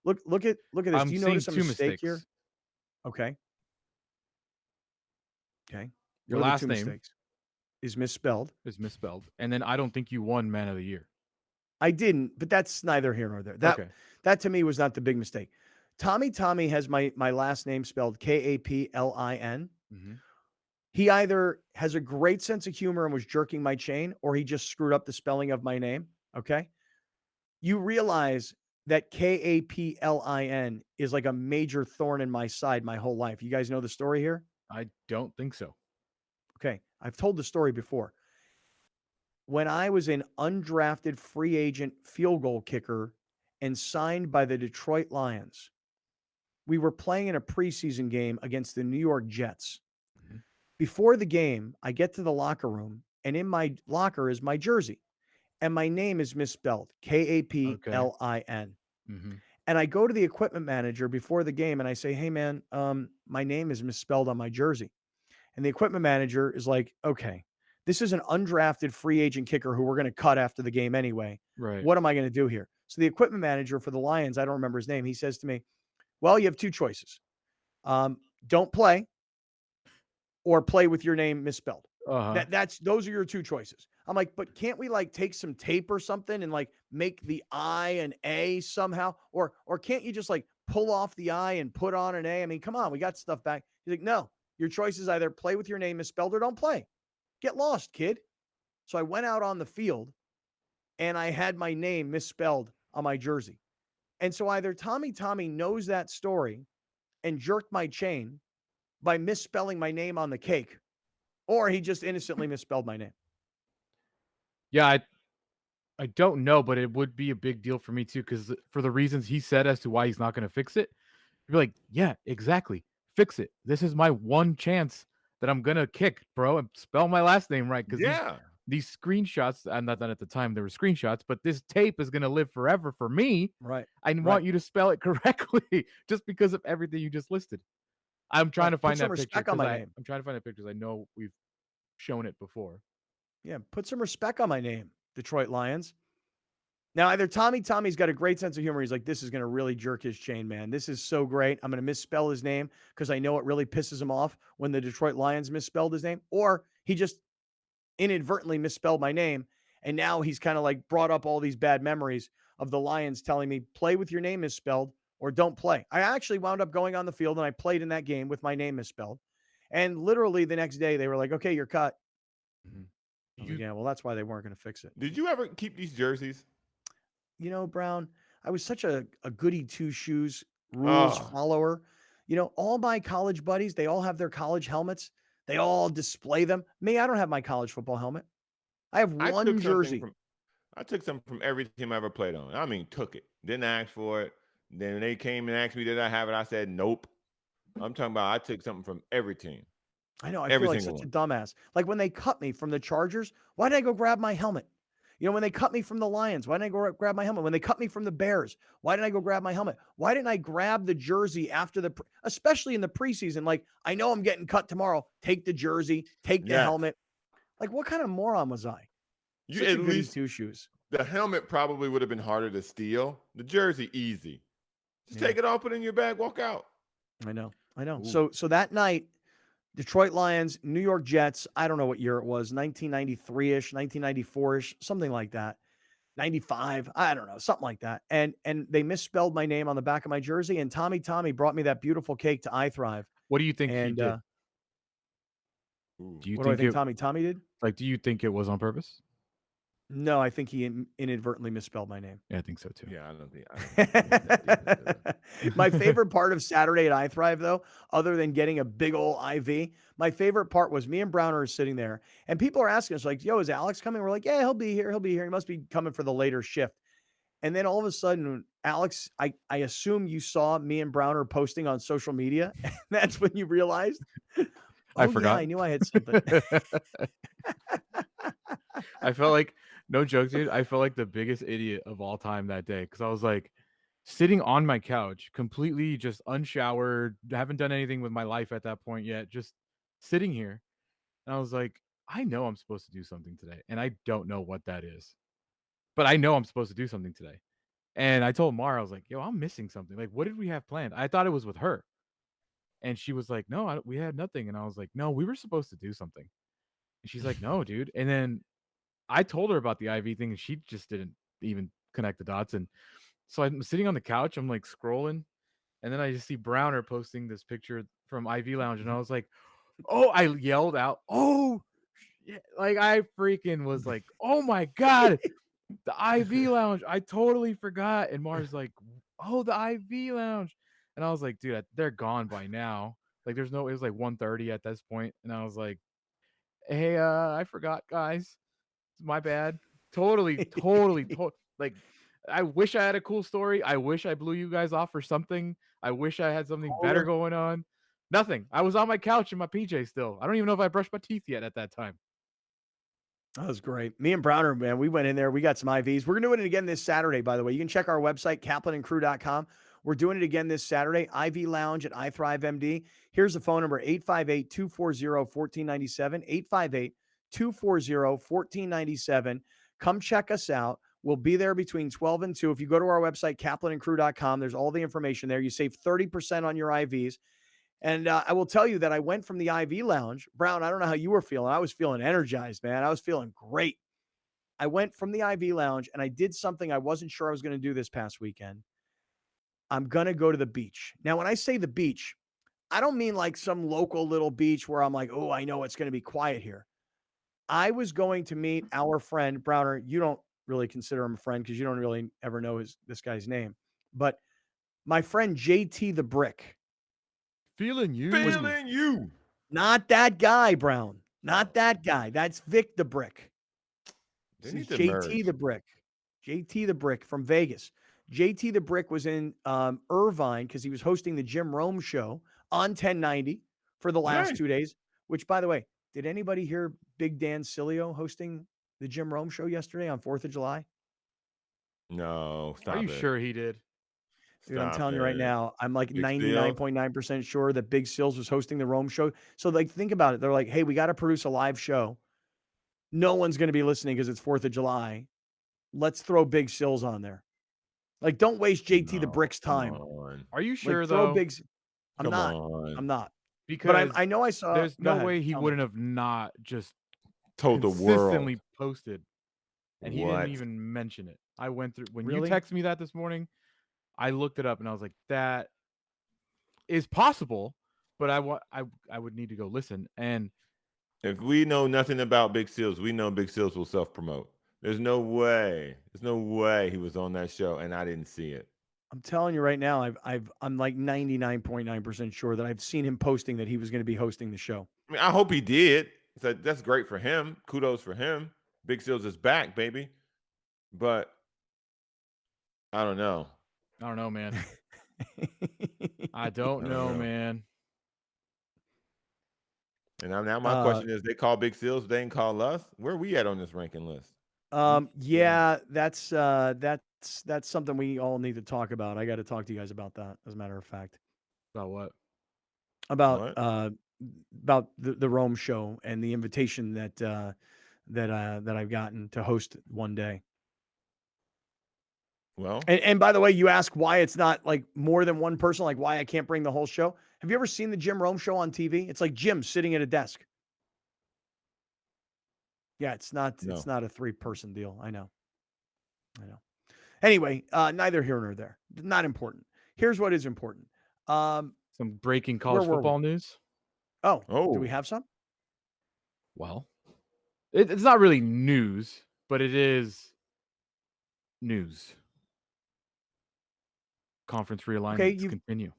B: Look at this.
C: I'm
B: Do you
C: seeing
B: notice a
C: two
B: mistake
C: mistakes.
B: here? Okay.
C: Your
B: What are the
C: last
B: two
C: name
B: mistakes? Is misspelled.
C: and then I don't think you won Man of the Year.
B: I didn't, but that's neither here nor there. That to me was not the big mistake. Tommy has my last name spelled Kaplin. He either has a great sense of humor and was jerking my chain, or he just screwed up the spelling of my name. Okay. You realize that Kaplin is like a major thorn in my side my whole life. You guys know the story here?
C: I don't think so.
B: Okay. I've told the story before. When I was an undrafted free agent field goal kicker and signed by the Detroit Lions, we were playing in a preseason game against the New York Jets. Before the game, I get to the locker room, and in my locker is my jersey, and my name is misspelled, Kaplin. And I go to the equipment manager before the game, and I say, hey, man, my name is misspelled on my jersey. And the equipment manager is like, okay, this is an undrafted free agent kicker who we're going to cut after the game anyway.
C: Right.
B: What am I going to do here? So the equipment manager for the Lions, I don't remember his name, he says to me, well, you have two choices. Don't play or play with your name misspelled. Those are your two choices. I'm like, but can't we like take some tape or something and like make the I an A somehow? Or can't you just like pull off the I and put on an A? I mean, come on, we got stuff back. He's like, no, your choice is either play with your name misspelled or don't play. Get lost, kid. So I went out on the field and I had my name misspelled on my jersey. And so either Tommy knows that story and jerked my chain by misspelling my name on the cake, or he just innocently misspelled my name.
C: Yeah, I don't know, but it would be a big deal for me too, because for the reasons he said as to why he's not going to fix it, you're like, yeah, exactly. Fix it. This is my one chance that I'm going to kick, bro, and spell my last name right. Because these screenshots, and not that at the time there were screenshots, but this tape is going to live forever for me.
B: Right.
C: I want you to spell it correctly just because of everything you just listed. I'm trying to find that picture. I'm trying to find that picture because I know we've shown it before.
B: Yeah, put some respect on my name, Detroit Lions. Now, either Tommy's got a great sense of humor. He's like, this is going to really jerk his chain, man. This is so great. I'm going to misspell his name because I know it really pisses him off when the Detroit Lions misspelled his name. Or he just inadvertently misspelled my name. And now he's kind of like brought up all these bad memories of the Lions telling me, play with your name misspelled or don't play. I actually wound up going on the field and I played in that game with my name misspelled. And literally the next day they were like, okay, you're cut. Yeah, well, that's why they weren't going to fix it.
D: Did you ever keep these jerseys?
B: You know, Brown, I was such a goody two-shoes rules follower. You know, all my college buddies, they all have their college helmets. They all display them. Me, I don't have my college football helmet. I have one jersey.
D: I took something from every team I ever played on. I mean, took it. Didn't ask for it. Then when they came and asked me, did I have it? I said, nope. I'm talking about I took something from every team.
B: I know. I feel like such a dumbass. Like when they cut me from the Chargers, why did I go grab my helmet? You know, when they cut me from the Lions, why didn't I go grab my helmet? When they cut me from the Bears, why didn't I go grab my helmet? Why didn't I grab the jersey after especially in the preseason? Like, I know I'm getting cut tomorrow. Take the jersey, take the helmet. Like, what kind of moron was I?
D: You at least
B: two shoes.
D: The helmet probably would have been harder to steal. The jersey, easy. Just take it off, put it in your bag, walk out.
B: I know. Ooh. So that night, Detroit Lions, New York Jets, I don't know what year it was, 1993-ish, 1994-ish, something like that. 95, I don't know, something like that. And they misspelled my name on the back of my jersey, and Tommy brought me that beautiful cake to iThrive.
C: What do you think he did?
B: What do I think Tommy did?
C: Like, do you think it was on purpose?
B: No, I think he inadvertently misspelled my name.
C: Yeah, I think so too.
D: Yeah, I don't think
B: My favorite part of Saturday at iThrive, though, other than getting a big old IV, my favorite part was me and Browner are sitting there, and people are asking us like, "Yo, is Alex coming?" We're like, "Yeah, he'll be here. He must be coming for the later shift." And then all of a sudden, Alex, I assume you saw me and Browner posting on social media, and that's when you realized.
C: I forgot.
B: Yeah, I knew I had something.
C: I felt like, no joke, dude, I felt like the biggest idiot of all time that day because I was like sitting on my couch, completely just unshowered, haven't done anything with my life at that point yet, just sitting here. And I was like, I know I'm supposed to do something today, and I don't know what that is. But I know I'm supposed to do something today. And I told Mara, I was like, yo, I'm missing something. Like, what did we have planned? I thought it was with her. And she was like, no, we had nothing. And I was like, no, we were supposed to do something. And she's like, no, dude. And then I told her about the IV thing, and she just didn't even connect the dots. And so I'm sitting on the couch, I'm like scrolling, and then I just see Browner posting this picture from IV Lounge, and I was like, oh, I yelled out, oh, shit. Like I freaking was like, oh my God, the IV Lounge. I totally forgot. And Mars like, oh, the IV Lounge. And I was like, dude, they're gone by now. Like it was like 1:30 at this point. And I was like, hey, I forgot, guys. My bad. Totally. Like, I wish I had a cool story. I wish I blew you guys off for something. I wish I had something better going on. Nothing. I was on my couch in my PJ still. I don't even know if I brushed my teeth yet at that time.
B: That was great. Me and Browner, man, we went in there. We got some IVs. We're going to do it again this Saturday, by the way. You can check our website, kaplanandcrew.com. We're doing it again this Saturday. IV Lounge at iThrive MD. Here's the phone number, 858-240-1497, 858-240-1497. Come check us out. We'll be there between 12 and 2. If you go to our website, kaplanandcrew.com, there's all the information there. You save 30% on your IVs. And I will tell you that I went from the IV Lounge. Brown, I don't know how you were feeling. I was feeling energized, man. I was feeling great. I went from the IV Lounge and I did something I wasn't sure I was going to do this past weekend. I'm going to go to the beach. Now, when I say the beach, I don't mean like some local little beach where I'm like, oh, I know it's going to be quiet here. I was going to meet our friend, Browner. You don't really consider him a friend because you don't really ever know this guy's name. But my friend, JT the Brick.
C: Feeling you.
B: Not that guy, Brown. Not that guy. That's Vic the Brick. This is JT the Brick. JT the Brick from Vegas. JT the Brick was in Irvine because he was hosting the Jim Rome show on 1090 for the last 2 days. Which, by the way, did anybody hear Big Dan Cilio hosting the Jim Rome show yesterday on 4th of July?
D: No. Stop
C: Are you
D: it.
C: sure he did?
B: Dude, I'm telling you right now, I'm like 99.9% sure that Big Sills was hosting the Rome show. So, like, think about it. They're like, hey, we got to produce a live show. No one's going to be listening because it's 4th of July. Let's throw Big Sills on there. Like, don't waste JT the Brick's time.
C: Are you sure,
B: like,
C: though?
B: I'm not.
C: Because
B: but I know I saw.
C: There's no way he wouldn't have not just
D: told the world.
C: Consistently posted. And he
D: What?
C: didn't even mention it. I went through. When
B: Really?
C: you texted me that this morning, I looked it up and I was like, that is possible, but I would need to go listen. And
D: if we know nothing about Big Seals, we know Big Seals will self-promote. There's no way he was on that show and I didn't see it.
B: I'm telling you right now, I'm like 99.9% sure that I've seen him posting that he was going to be hosting the show.
D: I mean, I hope he did. So that's great for him. Kudos for him. Big Seals is back, baby. But I don't know.
C: I don't know, man. I don't know, man.
D: And now my question is, they call Big Seals, they didn't call us. Where are we at on this ranking list?
B: Yeah, that's something we all need to talk about. I got to talk to you guys about that, as a matter of fact.
C: About what?
B: About the Rome show and the invitation that I've gotten to host one day.
D: Well,
B: and by the way, you ask why it's not like more than one person, like why I can't bring the whole show. Have you ever seen the Jim Rome show on TV? It's like Jim sitting at a desk. Yeah, it's not a 3-person deal. I know. Anyway, neither here nor there. Not important. Here's what is important.
C: Some breaking college football news.
B: Oh, do we have some?
C: Well, it's not really news, but it is news. Conference realignments continue.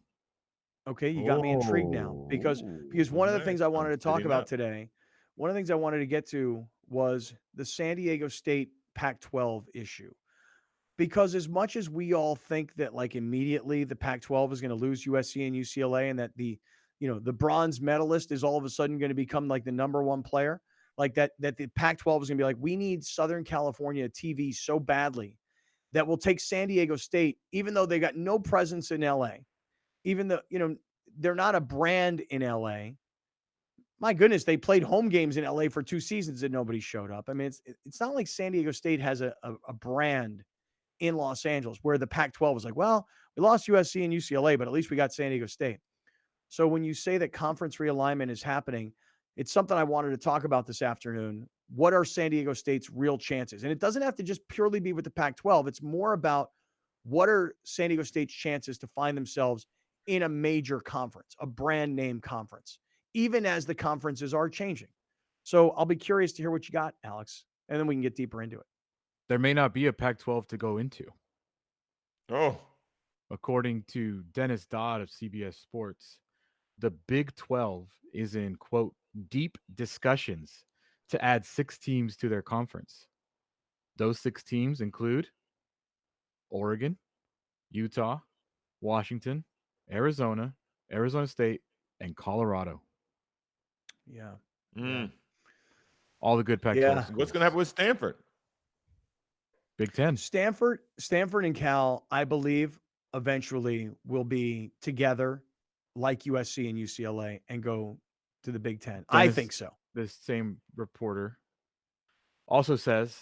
B: Okay, you got me intrigued now because one of the things I wanted to talk about today, one of the things I wanted to get to was the San Diego State Pac-12 issue. Because as much as we all think that like immediately the Pac-12 is going to lose USC and UCLA and that the bronze medalist is all of a sudden going to become like the number one player, like that the Pac-12 is going to be like, we need Southern California TV so badly that will take San Diego State, even though they got no presence in LA, even though, they're not a brand in LA. my goodness, they played home games in LA for 2 seasons and nobody showed up. I mean, it's not like San Diego State has a brand in Los Angeles where the Pac-12 was like, well, we lost USC and UCLA, but at least we got San Diego State. So when you say that conference realignment is happening, it's something I wanted to talk about this afternoon. What are San Diego State's real chances? And it doesn't have to just purely be with the Pac-12. It's more about what are San Diego State's chances to find themselves in a major conference, a brand name conference, even as the conferences are changing. So I'll be curious to hear what you got, Alex, and then we can get deeper into it.
C: There may not be a Pac-12 to go into.
D: Oh.
C: According to Dennis Dodd of CBS Sports, the Big 12 is in, quote, deep discussions to add 6 teams to their conference. Those 6 teams include Oregon, Utah, Washington, Arizona, Arizona State, and Colorado.
B: Yeah.
C: All the good Pac-12 schools.
D: What's going to happen with Stanford?
C: Big 10.
B: Stanford and Cal, I believe, eventually will be together like USC and UCLA and go to the Big 10. I think so.
C: This same reporter also says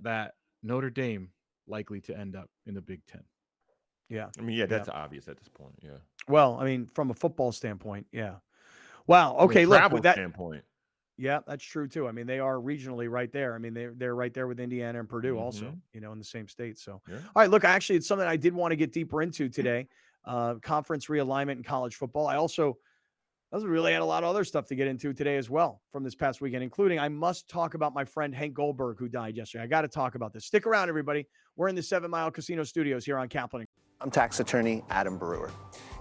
C: that Notre Dame likely to end up in the Big 10.
B: Yeah.
D: I mean, that's obvious at this point. Yeah.
B: Well, I mean, from a football standpoint, yeah. Wow. Okay. Look, with that
D: standpoint.
B: Yeah, that's true too. I mean, they are regionally right there. I mean, they're right there with Indiana and Purdue also, in the same state. So, all right, look, actually, it's something I did want to get deeper into today. Conference realignment in college football. I really had a lot of other stuff to get into today as well from this past weekend, including I must talk about my friend Hank Goldberg, who died yesterday. I got to talk about this. Stick around, everybody. We're in the 7 Mile Casino Studios here on Kaplan.
K: I'm tax attorney Adam Brewer.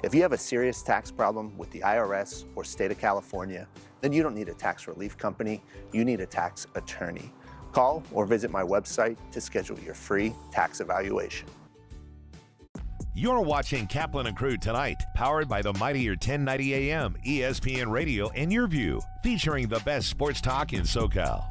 K: If you have a serious tax problem with the IRS or state of California, then you don't need a tax relief company, you need a tax attorney. Call or visit my website to schedule your free tax evaluation.
F: You're watching Kaplan and Crew Tonight, powered by the mightier 1090 AM, ESPN Radio, and Your View, featuring the best sports talk in SoCal.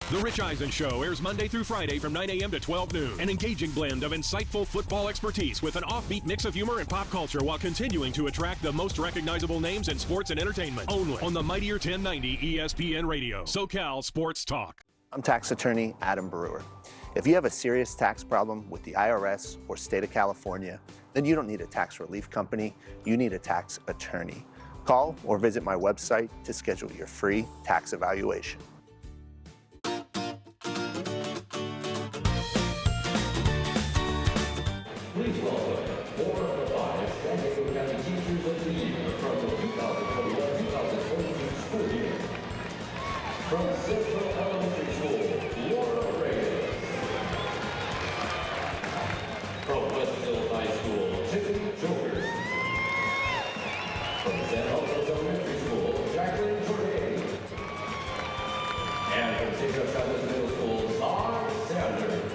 A: The Rich Eisen Show airs Monday through Friday from 9 a.m. to 12 noon. An engaging blend of insightful football expertise with an offbeat mix of humor and pop culture while continuing to attract the most recognizable names in sports and entertainment. Only on the mightier 1090 ESPN Radio, SoCal Sports Talk.
K: I'm tax attorney Adam Brewer. If you have a serious tax problem with the IRS or state of California, then you don't need a tax relief company, you need a tax attorney. Call or visit my website to schedule your free tax evaluation.
L: Please welcome 4 of the 5 San Diego County Teachers of the Year from the 2021-2022 school year. From Central Elementary School, Laura Reyes. From Westville High School, Tiffany Jokers. From San Jose Elementary School, Jacqueline Jordan. And from St. Joe Chavez Middle School, Todd Sanders.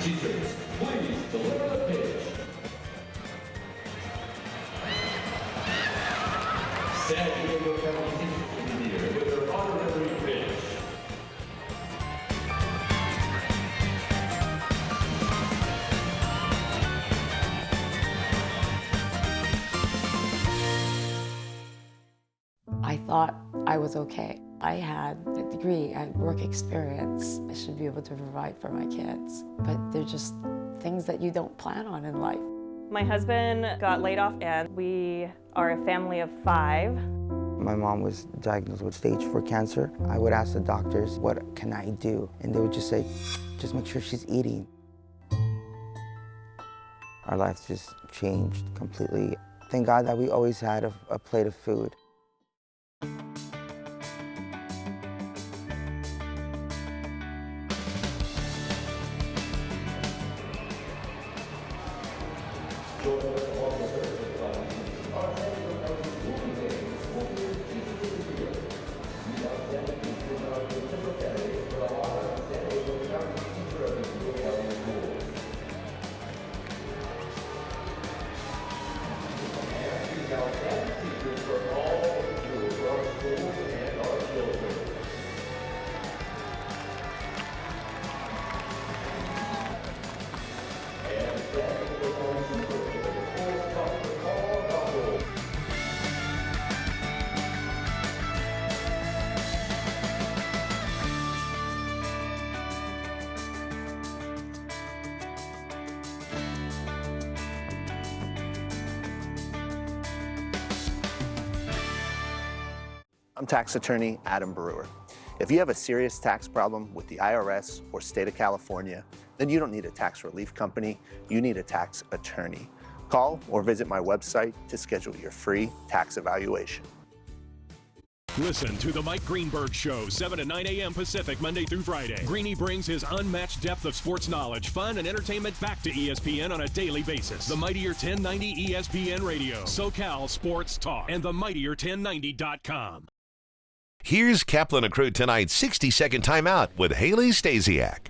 L: Teachers, please deliver the pitch. San Diego County Teachers of the Year with their honorary pitch.
M: I thought I was okay. I had a degree, I had work experience. I should be able to provide for my kids. But they're just things that you don't plan on in life.
N: My husband got laid off and we are a family of 5.
O: My mom was diagnosed with stage 4 cancer. I would ask the doctors, what can I do? And they would just say, just make sure she's eating. Our lives just changed completely. Thank God that we always had a plate of food.
K: I'm tax attorney Adam Brewer. If you have a serious tax problem with the IRS or state of California, then you don't need a tax relief company, you need a tax attorney. Call or visit my website to schedule your free tax evaluation.
A: Listen to the Mike Greenberg Show, 7 to 9 a.m. Pacific, Monday through Friday. Greeny brings his unmatched depth of sports knowledge, fun, and entertainment back to ESPN on a daily basis. The Mightier 1090 ESPN Radio, SoCal Sports Talk, and the Mightier1090.com.
F: Here's Kaplan and Crew Tonight's 60-second timeout with Haley Stasiak.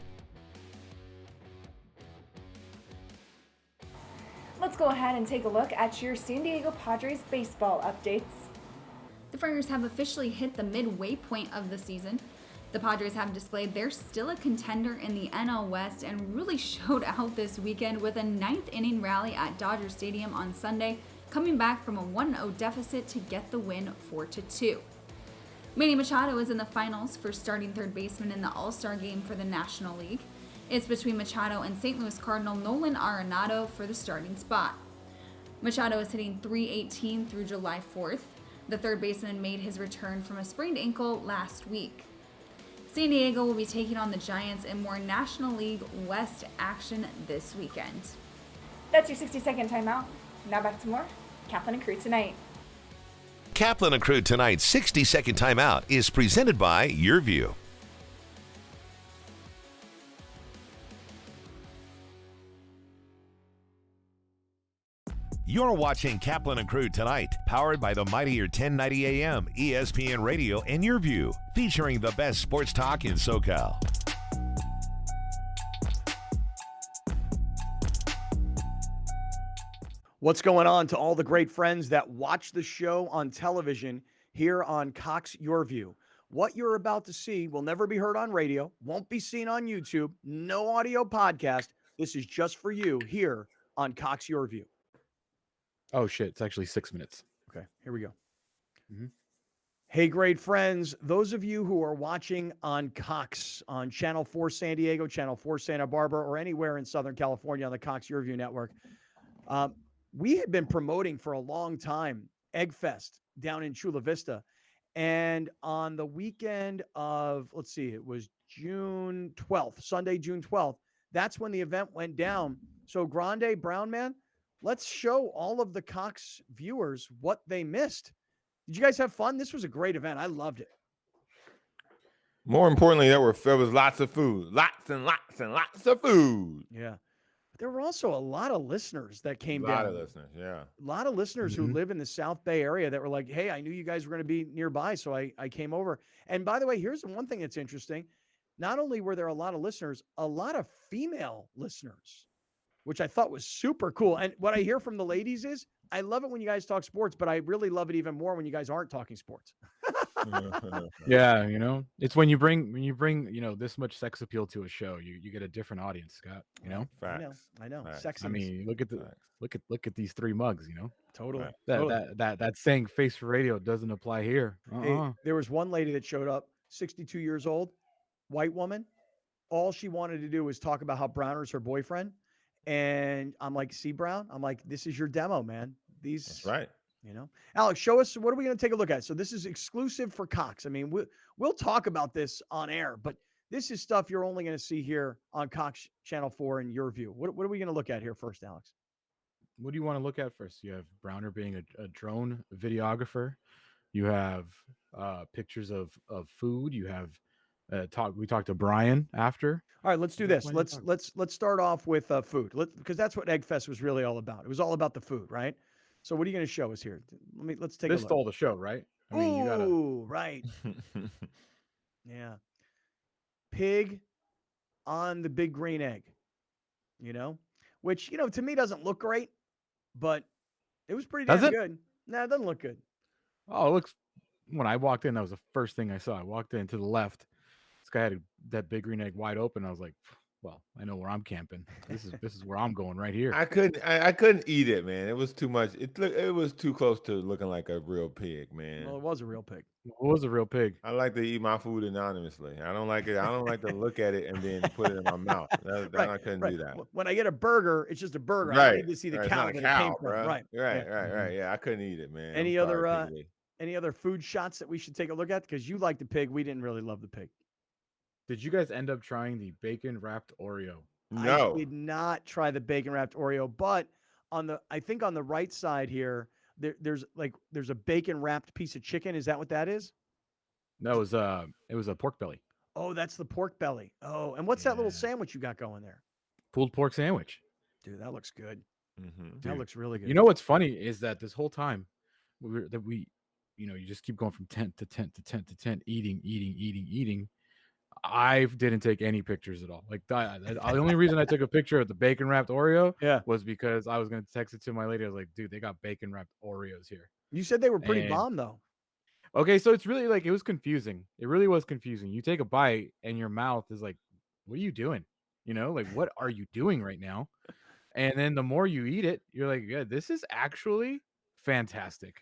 P: Let's go ahead and take a look at your San Diego Padres baseball updates.
Q: The Friars have officially hit the midway point of the season. The Padres have displayed they're still a contender in the NL West and really showed out this weekend with a ninth inning rally at Dodger Stadium on Sunday, coming back from a 1-0 deficit to get the win 4-2. Manny Machado is in the finals for starting third baseman in the All-Star game for the National League. It's between Machado and St. Louis Cardinal Nolan Arenado for the starting spot. Machado is hitting .318 through July 4th. The third baseman made his return from a sprained ankle last week. San Diego will be taking on the Giants in more National League West action this weekend.
P: That's your 60-second timeout. Now back to more Kaplan and Crew Tonight.
F: Kaplan and Crew Tonight's 60-second timeout is presented by Your View. You're watching Kaplan and Crew Tonight, powered by the Mightier 1090 AM, ESPN Radio, and Your View, featuring the best sports talk in SoCal.
B: What's going on to all the great friends that watch the show on television here on Cox Your View? What you're about to see will never be heard on radio, won't be seen on YouTube, no audio podcast. This is just for you here on Cox Your View.
C: Oh, shit. It's actually 6 minutes.
B: Okay, here we go. Hey, great friends. Those of you who are watching on Cox, on Channel 4 San Diego, Channel 4 Santa Barbara, or anywhere in Southern California on the Cox Your View network, we had been promoting for a long time Egg Fest down in Chula Vista. And on the weekend of, let's see, it was June 12th, Sunday, June 12th, that's when the event went down. So Grande Brown Man, let's show all of the Cox viewers what they missed. Did you guys have fun? This was a great event. I loved it.
D: More importantly, there was lots of food, lots and lots and lots of food.
B: Yeah. But there were also a lot of listeners that came down.
D: A lot of listeners, yeah.
B: A lot of listeners who live in the South Bay area that were like, hey, I knew you guys were going to be nearby, so I came over. And by the way, here's one thing that's interesting. Not only were there a lot of listeners, a lot of female listeners, which I thought was super cool. And what I hear from the ladies is, I love it when you guys talk sports, but I really love it even more when you guys aren't talking sports.
C: Yeah, it's when you bring, this much sex appeal to a show, you get a different audience, Scott,
D: Facts.
B: I know.
D: Facts.
B: Sexiness.
C: I mean, look at these three mugs,
B: Totally.
C: That saying face for radio doesn't apply here.
B: Hey, there was one lady that showed up, 62 years old, white woman. All she wanted to do was talk about how Browner's her boyfriend. And I'm like, see, Brown? I'm like, this is your demo, man.
D: That's right.
B: Alex, show us, what are we going to take a look at? So this is exclusive for Cox. I mean, we'll talk about this on air, but this is stuff you're only going to see here on Cox Channel 4 in Your View. What are we going to look at here first, Alex?
C: What do you want to look at first? You have Browner being a drone videographer. You have pictures of food. You have we talked to Brian after.
B: All right, let's do this. Let's start off with food, because that's what Egg Fest was really all about. It was all about the food, right? So what are you going to show us here? Let's take a look.
C: This stole the show, right? I mean, you gotta.
B: Right. Yeah. Pig on the big green egg, which, to me doesn't look great, but it was pretty damn good. No, it doesn't look good.
C: Oh, it looks, when I walked in, that was the first thing I saw. I walked in to the left. This guy had that big green egg wide open. I was like, well, I know where I'm camping. This is where I'm going right here.
D: I couldn't eat it, man. It was too much. It was too close to looking like a real pig, man.
B: Well, it was a real pig.
C: It was a real pig.
D: I like to eat my food anonymously. I don't like it. I don't like to look at it and then put it in my mouth. I couldn't do that.
B: When I get a burger, it's just a burger.
D: Right.
B: I need to see the cow that it came from. Right.
D: Yeah, I couldn't eat it, man.
B: Any other Any other food shots that we should take a look at? Because you like the pig. We didn't really love the pig.
C: Did you guys end up trying the bacon wrapped Oreo?
B: I did not try the bacon wrapped Oreo, but I think on the right side here, there's a bacon wrapped piece of chicken. Is that what that is?
C: No, it was a pork belly.
B: Oh, that's the pork belly. Oh, and what's that little sandwich you got going there?
C: Pulled pork sandwich.
B: Dude, that looks good.
D: Mm-hmm.
B: That looks really good.
C: You know what's funny is that this whole time you just keep going from tent to tent to tent to tent, eating. I didn't take any pictures at all. Like the only reason I took a picture of the bacon wrapped Oreo was because I was going to text it to my lady. I was like, dude, they got bacon wrapped Oreos here.
B: You said they were pretty bomb though.
C: Okay, so it's really it was confusing. It really was confusing. You take a bite and your mouth is like, what are you doing? What are you doing right now? And then the more you eat it, you're like, yeah, this is actually fantastic.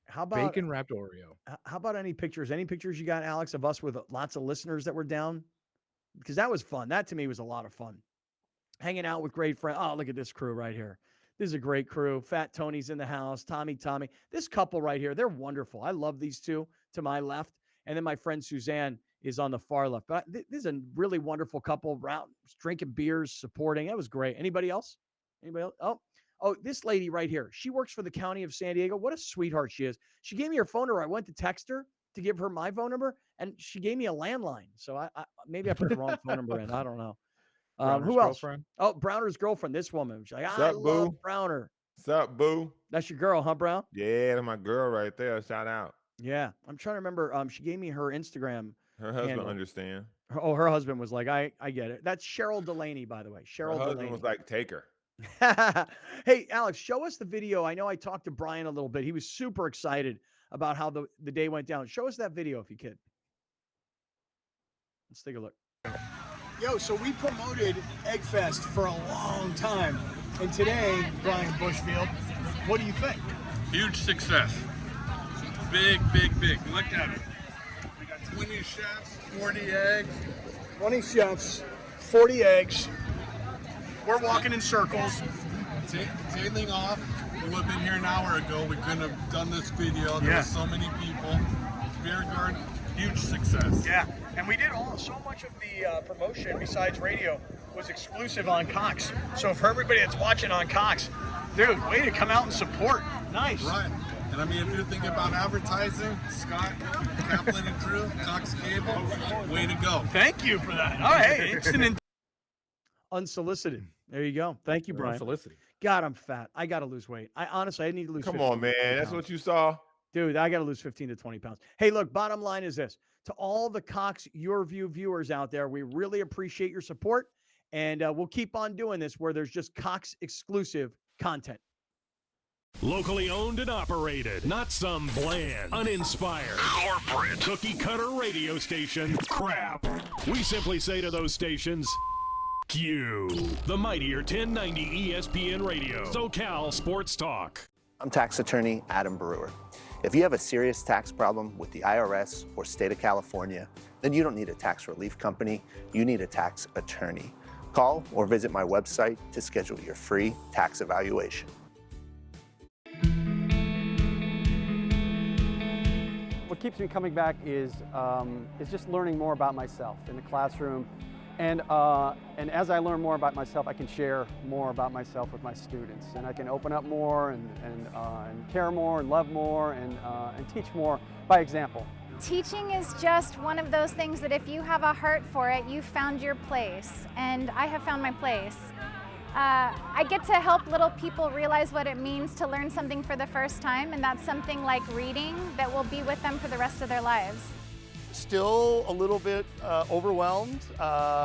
B: How about
C: bacon wrapped Oreo?
B: How about any pictures? Any pictures you got, Alex, of us with lots of listeners that were down? Because that was fun. That to me was a lot of fun. Hanging out with great friends. Oh, look at this crew right here. This is a great crew. Fat Tony's in the house. Tommy. This couple right here, they're wonderful. I love these two to my left. And then my friend Suzanne is on the far left. But this is a really wonderful couple, drinking beers, supporting. That was great. Anybody else? Oh, this lady right here. She works for the county of San Diego. What a sweetheart she is. She gave me her phone number. I went to text her to give her my phone number, and she gave me a landline. So I maybe I put the wrong phone number in. I don't know. Who else?
C: Girlfriend?
B: Oh, Browner's girlfriend. This woman. She's like, I
D: Sup,
B: love
D: boo?
B: Browner.
D: Sup, boo?
B: That's your girl, huh, Brown?
D: Yeah, that's my girl right there. Shout out.
B: Yeah, I'm trying to remember. She gave me her Instagram.
D: Her husband
B: handle.
D: understand.
B: Her husband was like, I get it. That's Cheryl Delaney, by the way. Cheryl
D: Her husband
B: Delaney.
D: was like, take her.
B: Hey, Alex, show us the video. I know I talked to Brian a little bit. He was super excited about how the day went down. Show us that video if you could. Let's take a look.
R: Yo, so we promoted Eggfest for a long time. And today, Brian Bushfield, what do you think?
S: Huge success. Big. Look at it. We got 20 chefs, 40 eggs.
R: 20 chefs, 40 eggs. We're walking in circles.
S: Tailing off. We would have been here an hour ago. We couldn't have done this video. There were so many people. Beer garden, huge success.
R: Yeah, and we did so much of the promotion besides radio was exclusive on Cox. So for everybody that's watching on Cox, dude, way to come out and support. Nice.
S: Right. And I mean, if you're thinking about advertising, Scott, Kaplan and Crew, Cox Cable, way to go.
R: Thank you for that. All right, it's an
B: unsolicited. There you go. Thank you, Brian.
C: Unsolicited.
B: God, I'm fat. I got to lose weight. I need to lose.
D: Come on, man. That's what you saw.
B: Dude, I got to lose 15 to 20 pounds. Hey, look, bottom line is this. To all the Cox Your View viewers out there, we really appreciate your support. And we'll keep on doing this where there's just Cox exclusive content.
A: Locally owned and operated, not some bland, uninspired, corporate, cookie-cutter radio station crap. We simply say to those stations, you. The mightier 1090 ESPN Radio, SoCal Sports Talk.
K: I'm tax attorney Adam Brewer. If you have a serious tax problem with the IRS or state of California, then you don't need a tax relief company, you need a tax attorney. Call or visit my website to schedule your free tax evaluation.
T: What keeps me coming back is just learning more about myself in the classroom. And as I learn more about myself, I can share more about myself with my students. And I can open up more and care more and love more and teach more by example.
U: Teaching is just one of those things that if you have a heart for it, you've found your place. And I have found my place. I get to help little people realize what it means to learn something for the first time, and that's something like reading that will be with them for the rest of their lives.
V: Still a little bit overwhelmed,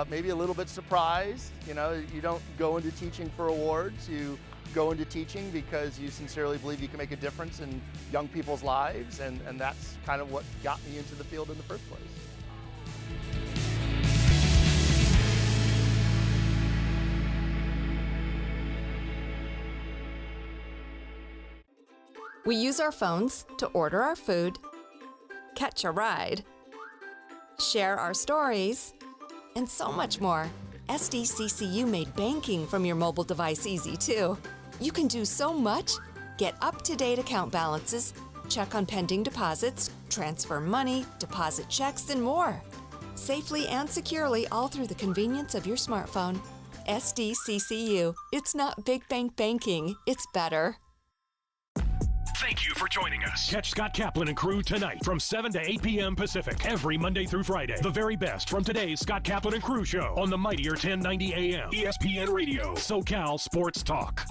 V: maybe a little bit surprised. You know, you don't go into teaching for awards, you go into teaching because you sincerely believe you can make a difference in young people's lives, and that's kind of what got me into the field in the first place.
W: We use our phones to order our food, catch a ride, share our stories, and so much more. SDCCU made banking from your mobile device easy too. You can do so much, get up-to-date account balances, check on pending deposits, transfer money, deposit checks, and more. Safely and securely all through the convenience of your smartphone. SDCCU. It's not big bank banking, it's better.
A: Thank you for joining us. Catch Scott Kaplan and Crew tonight from 7 to 8 p.m. Pacific every Monday through Friday. The very best from today's Scott Kaplan and Crew show on the mightier 1090 AM ESPN Radio, SoCal Sports Talk.